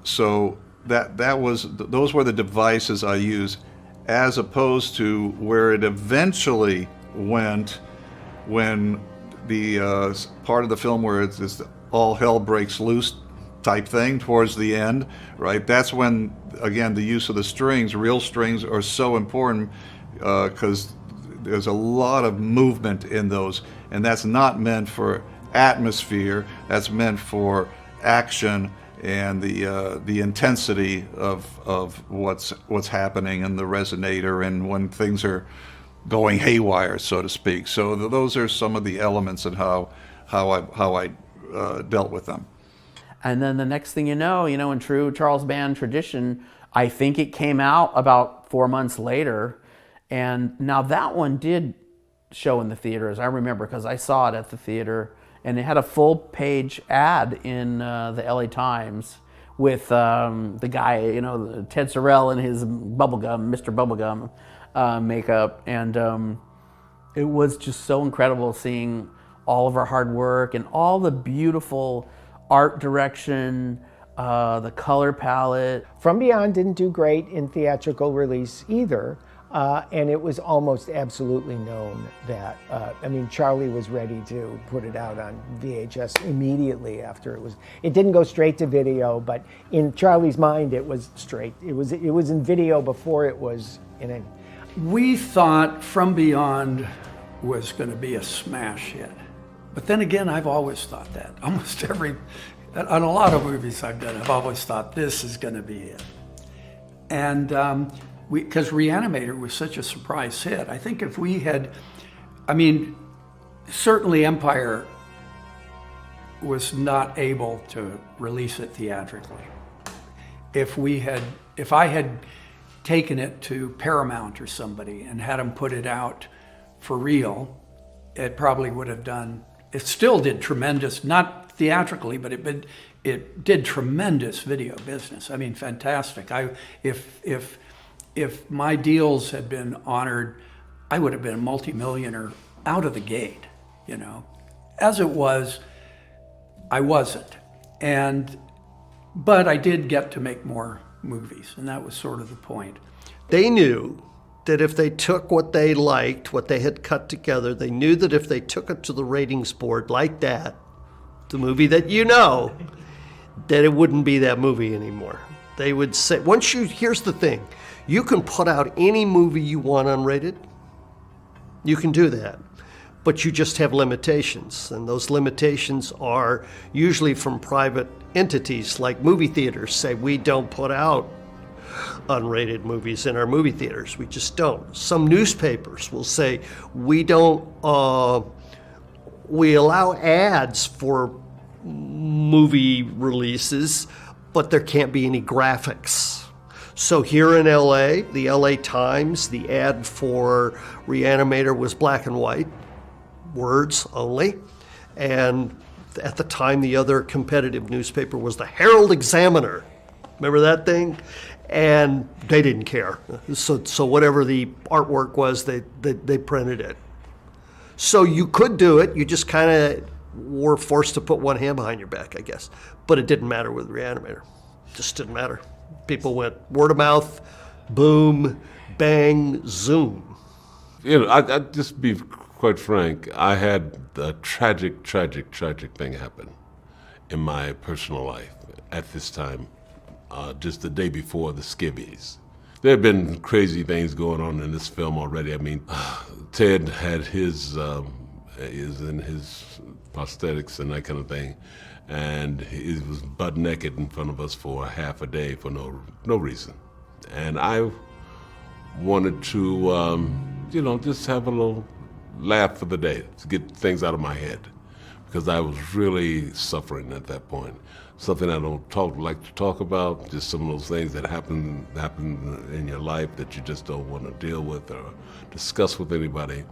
Speaker 21: So those were the devices I used, as opposed to where it eventually went when the part of the film where it's this all hell breaks loose type thing towards the end, right? That's when, again, the use of the strings, real strings, are so important because there's a lot of movement in those, and that's not meant for atmosphere. That's meant for action and the intensity of what's happening in the resonator and when things are going haywire, so to speak. So those are some of the elements and how I dealt with them.
Speaker 16: And then the next thing you know, in true Charles Band tradition, I think it came out about 4 months later. And now that one did show in the theaters, I remember, because I saw it at the theater, and it had a full-page ad in the LA Times with the guy, Ted Sorrell in his bubblegum, Mr. Bubblegum makeup. And it was just so incredible seeing all of our hard work and all the beautiful art direction, the color palette.
Speaker 10: From Beyond didn't do great in theatrical release either. And it was almost absolutely known that, Charlie was ready to put it out on VHS immediately after it was. It didn't go straight to video, but in Charlie's mind, it was straight. It was in video before it was in it.
Speaker 5: We thought From Beyond was going to be a smash hit. But then again, I've always thought that. Almost on a lot of movies I've done, I've always thought this is going to be it. And because Re-Animator was such a surprise hit, I think if we had, certainly Empire was not able to release it theatrically. If I had taken it to Paramount or somebody and had them put it out for real, it probably would have done, it still did tremendous, not theatrically, but it did tremendous video business. Fantastic. If my deals had been honored, I would have been a multimillionaire out of the gate, As it was, I wasn't. But I did get to make more movies, and that was sort of the point.
Speaker 6: They knew that if they took what they liked, what they had cut together, they knew that if they took it to the ratings board like that, the movie that that it wouldn't be that movie anymore. They would say, here's the thing, you can put out any movie you want unrated. You can do that. But you just have limitations. And those limitations are usually from private entities like movie theaters say, we don't put out unrated movies in our movie theaters. We just don't. Some newspapers will say, we allow ads for movie releases, but there can't be any graphics. So here in LA, the LA Times, the ad for Re-Animator was black and white, words only. And at the time, the other competitive newspaper was the Herald Examiner. Remember that thing? And they didn't care. So whatever the artwork was, they printed it. So you could do it, you just kind of were forced to put one hand behind your back, I guess. But it didn't matter with Re-Animator. It just didn't matter. People went word of mouth, boom, bang, zoom.
Speaker 13: I'd just be quite frank. I had a tragic thing happen in my personal life at this time, just the day before the skivvies. There have been crazy things going on in this film already. Ted had is in his prosthetics and that kind of thing, and he was butt naked in front of us for half a day for no reason. And I wanted to, just have a little laugh for the day to get things out of my head, because I was really suffering at that point. Something I don't like to talk about, just some of those things that happen in your life that you just don't want to deal with or discuss with anybody.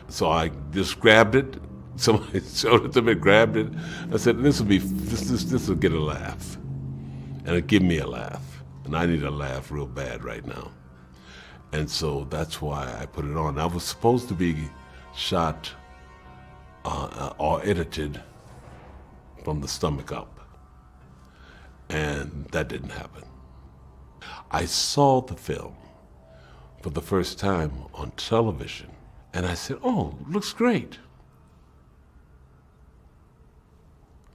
Speaker 13: So I just grabbed it. Somebody showed it to me, grabbed it. I said, this will get a laugh. And it'll give me a laugh. And I need a laugh real bad right now. And so that's why I put it on. I was supposed to be shot or edited from the stomach up. And that didn't happen. I saw the film for the first time on television, and I said, oh, looks great.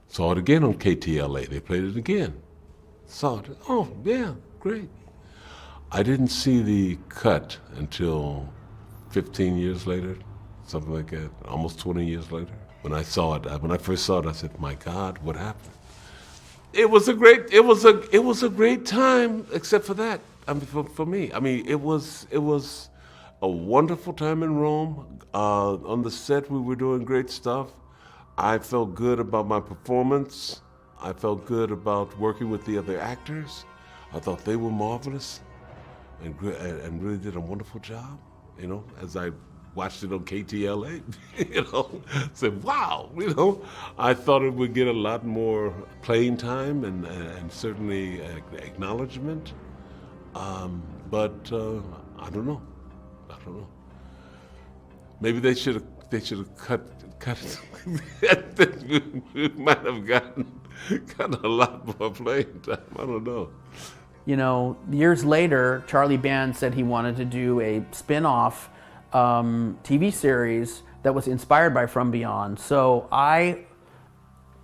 Speaker 13: Saw it again on KTLA. They played it again. Saw it. Oh, yeah, great. I didn't see the cut until 15 years later, something like that, almost 20 years later. When I first saw it, I said, my God, what happened? It was a great time, except for that. For me, it was a wonderful time in Rome. On the set, we were doing great stuff. I felt good about my performance. I felt good about working with the other actors. I thought they were marvelous and really did a wonderful job. As I watched it on KTLA, said, wow, I thought it would get a lot more playing time and certainly acknowledgement. But I don't know. Maybe they should have cut it. We might have gotten a lot more playing time. I don't know.
Speaker 16: years later, Charlie Band said he wanted to do a spin-off TV series that was inspired by From Beyond. So I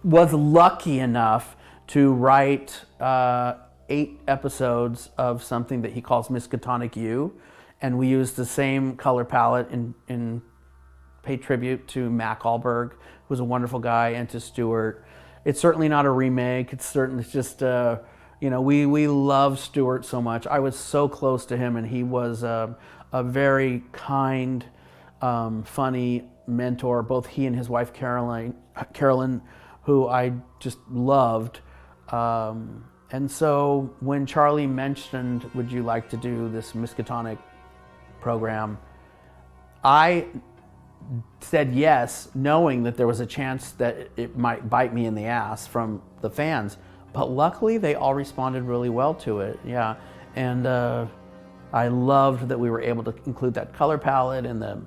Speaker 16: was lucky enough to write 8 episodes of something that he calls Miskatonic You, and we used the same color palette in pay tribute to Mac Allberg, who was a wonderful guy, and to Stewart. It's certainly not a remake. It's just we love Stewart so much. I was so close to him, and he was a very kind, funny mentor. Both he and his wife Carolyn, who I just loved. And so when Charlie mentioned, would you like to do this Miskatonic program, I said yes, knowing that there was a chance that it might bite me in the ass from the fans. But luckily, they all responded really well to it. Yeah, and I loved that we were able to include that color palette in the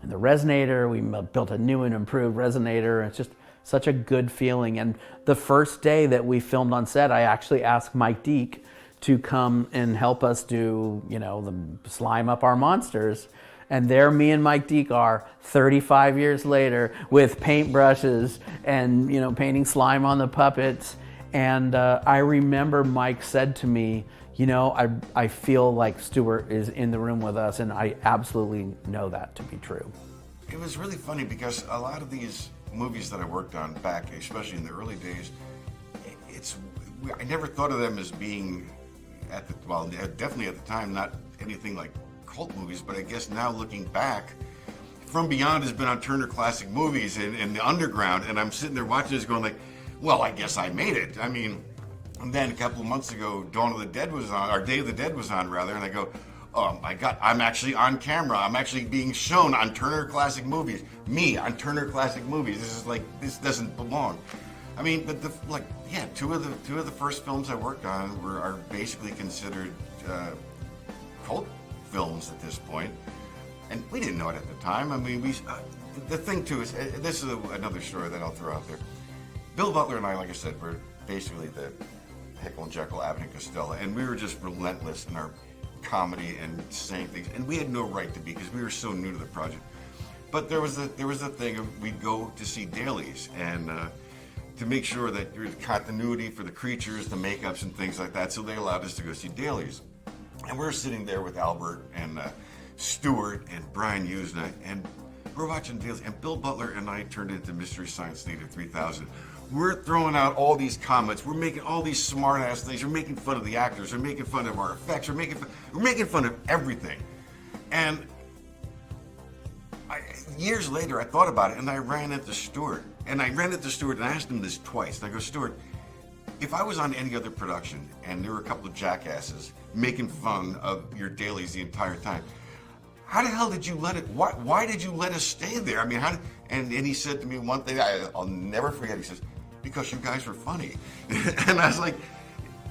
Speaker 16: resonator. We built a new and improved resonator. It's just such a good feeling. And the first day that we filmed on set, I actually asked Mike Deek to come and help us do, the slime up our monsters. And there me and Mike Deek are 35 years later with paintbrushes and, painting slime on the puppets. And I remember Mike said to me, I feel like Stewart is in the room with us, and I absolutely know that to be true.
Speaker 11: It was really funny because a lot of these movies that I worked on back, especially in the early days, I never thought of them as being definitely at the time, not anything like cult movies, but I guess now looking back, From Beyond has been on Turner Classic Movies in the underground, and I'm sitting there watching this going like, well, I guess I made it. I mean, and then a couple of months ago, Dawn of the Dead was on, or Day of the Dead was on rather, and I go, oh my God, I'm actually on camera. I'm actually being shown on Turner Classic Movies. Me on Turner Classic Movies. This doesn't belong. I mean, but two of the first films I worked on are basically considered cult films at this point, and we didn't know it at the time. I mean, the thing too is, this is another story that I'll throw out there. Bill Butler and I, like I said, were basically the Jekyll and Jekyll, Abbott and Costello, and we were just relentless in our comedy and saying things, and we had no right to be because we were so new to the project. But there was a thing of we'd go to see dailies, and to make sure that there's continuity for the creatures, the makeups, and things like that. So they allowed us to go see dailies, and we're sitting there with Albert and Stewart and Brian Usna, and we're watching dailies, and Bill Butler and I turned into Mystery Science Theater 3000. We're throwing out all these comments. We're making all these smart-ass things. We're making fun of the actors. We're making fun of our effects. We're making fun of everything. And years later, I thought about it, and I ran into Stewart. And I asked him this twice. And I go, Stewart, if I was on any other production and there were a couple of jackasses making fun of your dailies the entire time, how the hell did you let it? Why did you let us stay there? I mean, and he said to me one thing I'll never forget. He says, because you guys were funny. And I was like,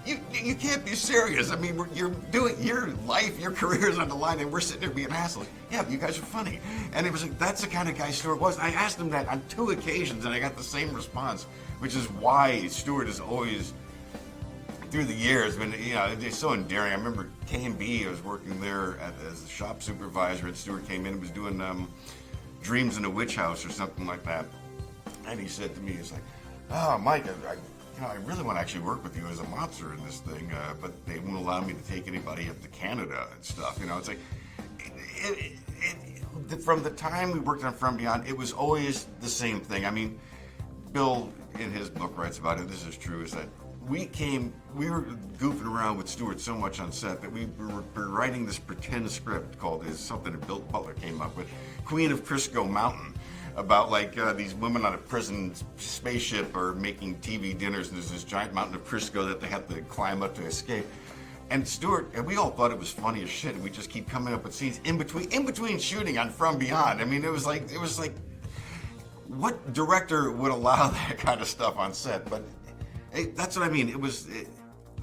Speaker 11: you can't be serious. I mean, you're doing your life, your career is on the line, and we're sitting there being assholes. Yeah, but you guys are funny. And it was like, that's the kind of guy Stewart was. I asked him that on 2 occasions, and I got the same response, which is why Stewart is always, through the years, been, they're so endearing. I remember K&B, I was working there as a shop supervisor, and Stewart came in and was doing Dreams in a Witch House or something like that. And he said to me, he's like, oh, Mike, I really want to actually work with you as a monster in this thing, but they won't allow me to take anybody up to Canada and stuff. It's like, from the time we worked on From Beyond, it was always the same thing. I mean, Bill, in his book, writes about it, this is true, is that we were goofing around with Stewart so much on set that we were writing this pretend script called, is something that Bill Butler came up with, Queen of Crisco Mountain, about these women on a prison spaceship are making TV dinners, and there's this giant mountain of Crisco that they have to climb up to escape. And Stewart, and we all thought it was funny as shit, and we just keep coming up with scenes in between shooting on From Beyond. I mean, it was like, what director would allow that kind of stuff on set? But that's what I mean.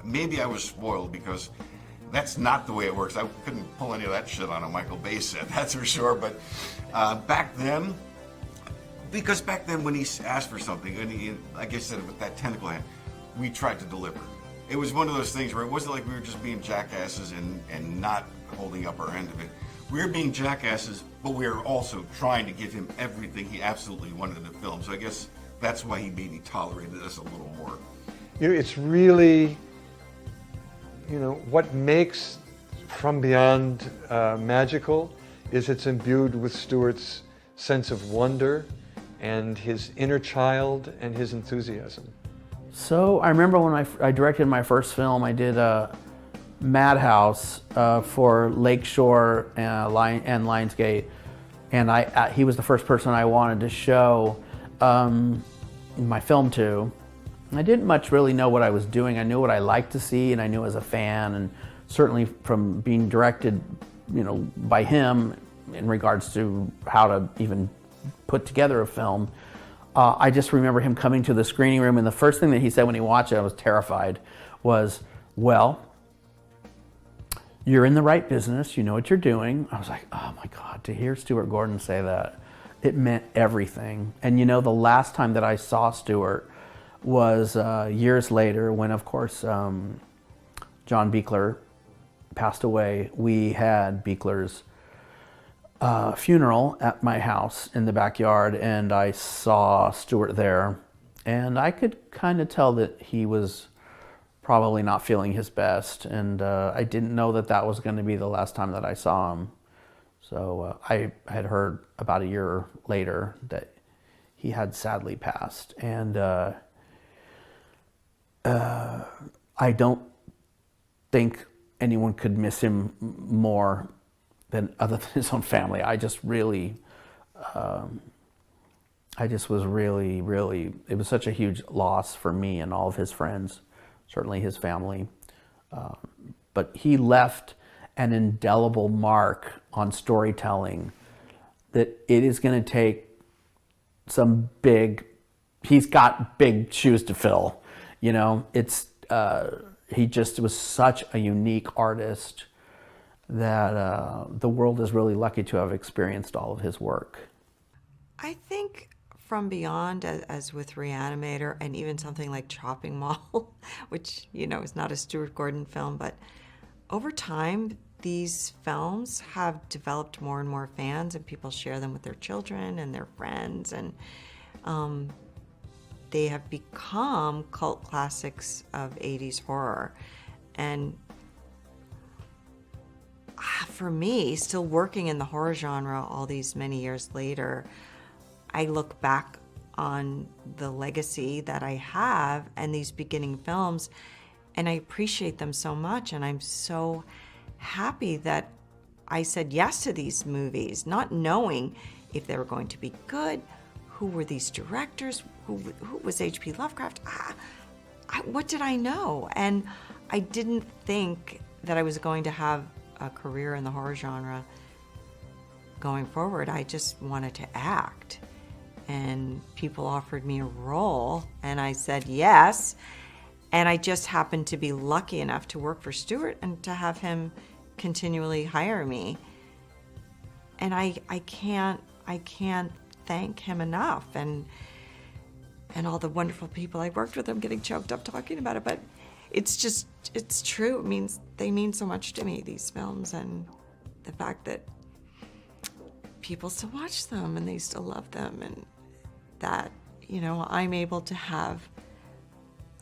Speaker 11: Maybe I was spoiled because that's not the way it works. I couldn't pull any of that shit on a Michael Bay set, that's for sure. But back then when he asked for something, and like I said, with that tentacle hand, we tried to deliver. it was one of those things where it wasn't like we were just being jackasses and not holding up our end of it. We were being jackasses, but we were also trying to give him everything he absolutely wanted in the film. So I guess that's why he maybe tolerated us a little more.
Speaker 19: You know, it's really, you know, what makes From Beyond magical is it's imbued with Stuart's sense of wonder and his inner child and his enthusiasm.
Speaker 16: So I remember when I directed my first film, I did Madhouse for Lakeshore and Lionsgate, and he was the first person I wanted to show my film to. I didn't much really know what I was doing. I knew what I liked to see, and I knew as a fan, and certainly from being directed, you know, by him in regards to how to even put together a film. I just remember him coming to the screening room, and the first thing that he said when he watched it, I was terrified, was, "Well, you're in the right business, you know what you're doing." I was like, oh my God, to hear Stuart Gordon say that, it meant everything. And you know, the last time that I saw Stuart was years later when, of course, John Buechler passed away. We had Buechler's funeral at my house in the backyard, and I saw Stuart there, and I could kind of tell that he was probably not feeling his best, and I didn't know that that was going to be the last time that I saw him. So I had heard about a year later that he had sadly passed, and I don't think anyone could miss him more than other than his own family. I just really, it was such a huge loss for me and all of his friends, certainly his family. But he left an indelible mark on storytelling that it is going to take he's got big shoes to fill. You know, he just was such a unique artist that the world is really lucky to have experienced all of his work.
Speaker 8: I think From Beyond, as with Re-Animator, and even something like Chopping Mall, which, you know, is not a Stuart Gordon film, but over time, these films have developed more and more fans, and people share them with their children and their friends, and they have become cult classics of 80s horror. And for me, still working in the horror genre all these many years later, I look back on the legacy that I have and these beginning films, and I appreciate them so much, and I'm so happy that I said yes to these movies, not knowing if they were going to be good, who were these directors, who was H.P. Lovecraft, what did I know? And I didn't think that I was going to have a career in the horror genre going forward. I just wanted to act, and people offered me a role, and I said yes. And I just happened to be lucky enough to work for Stuart and to have him continually hire me. And I can't thank him enough, and all the wonderful people I worked with. I'm getting choked up talking about it, but it's true. It means they mean so much to me, these films, and the fact that people still watch them and they still love them, and that, you know, I'm able to have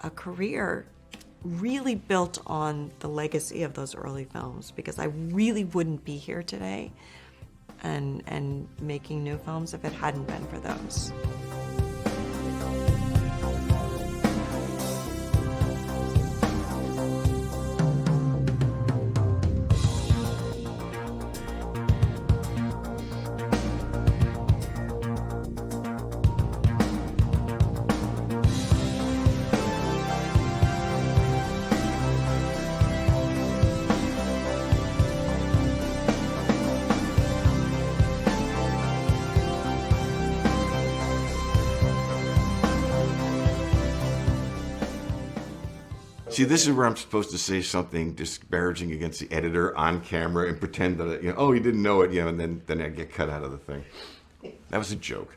Speaker 8: a career really built on the legacy of those early films, because I really wouldn't be here today and making new films if it hadn't been for those.
Speaker 11: See, this is where I'm supposed to say something disparaging against the editor on camera and pretend that, you know, oh, he didn't know it, you know, and then I get cut out of the thing. That was a joke.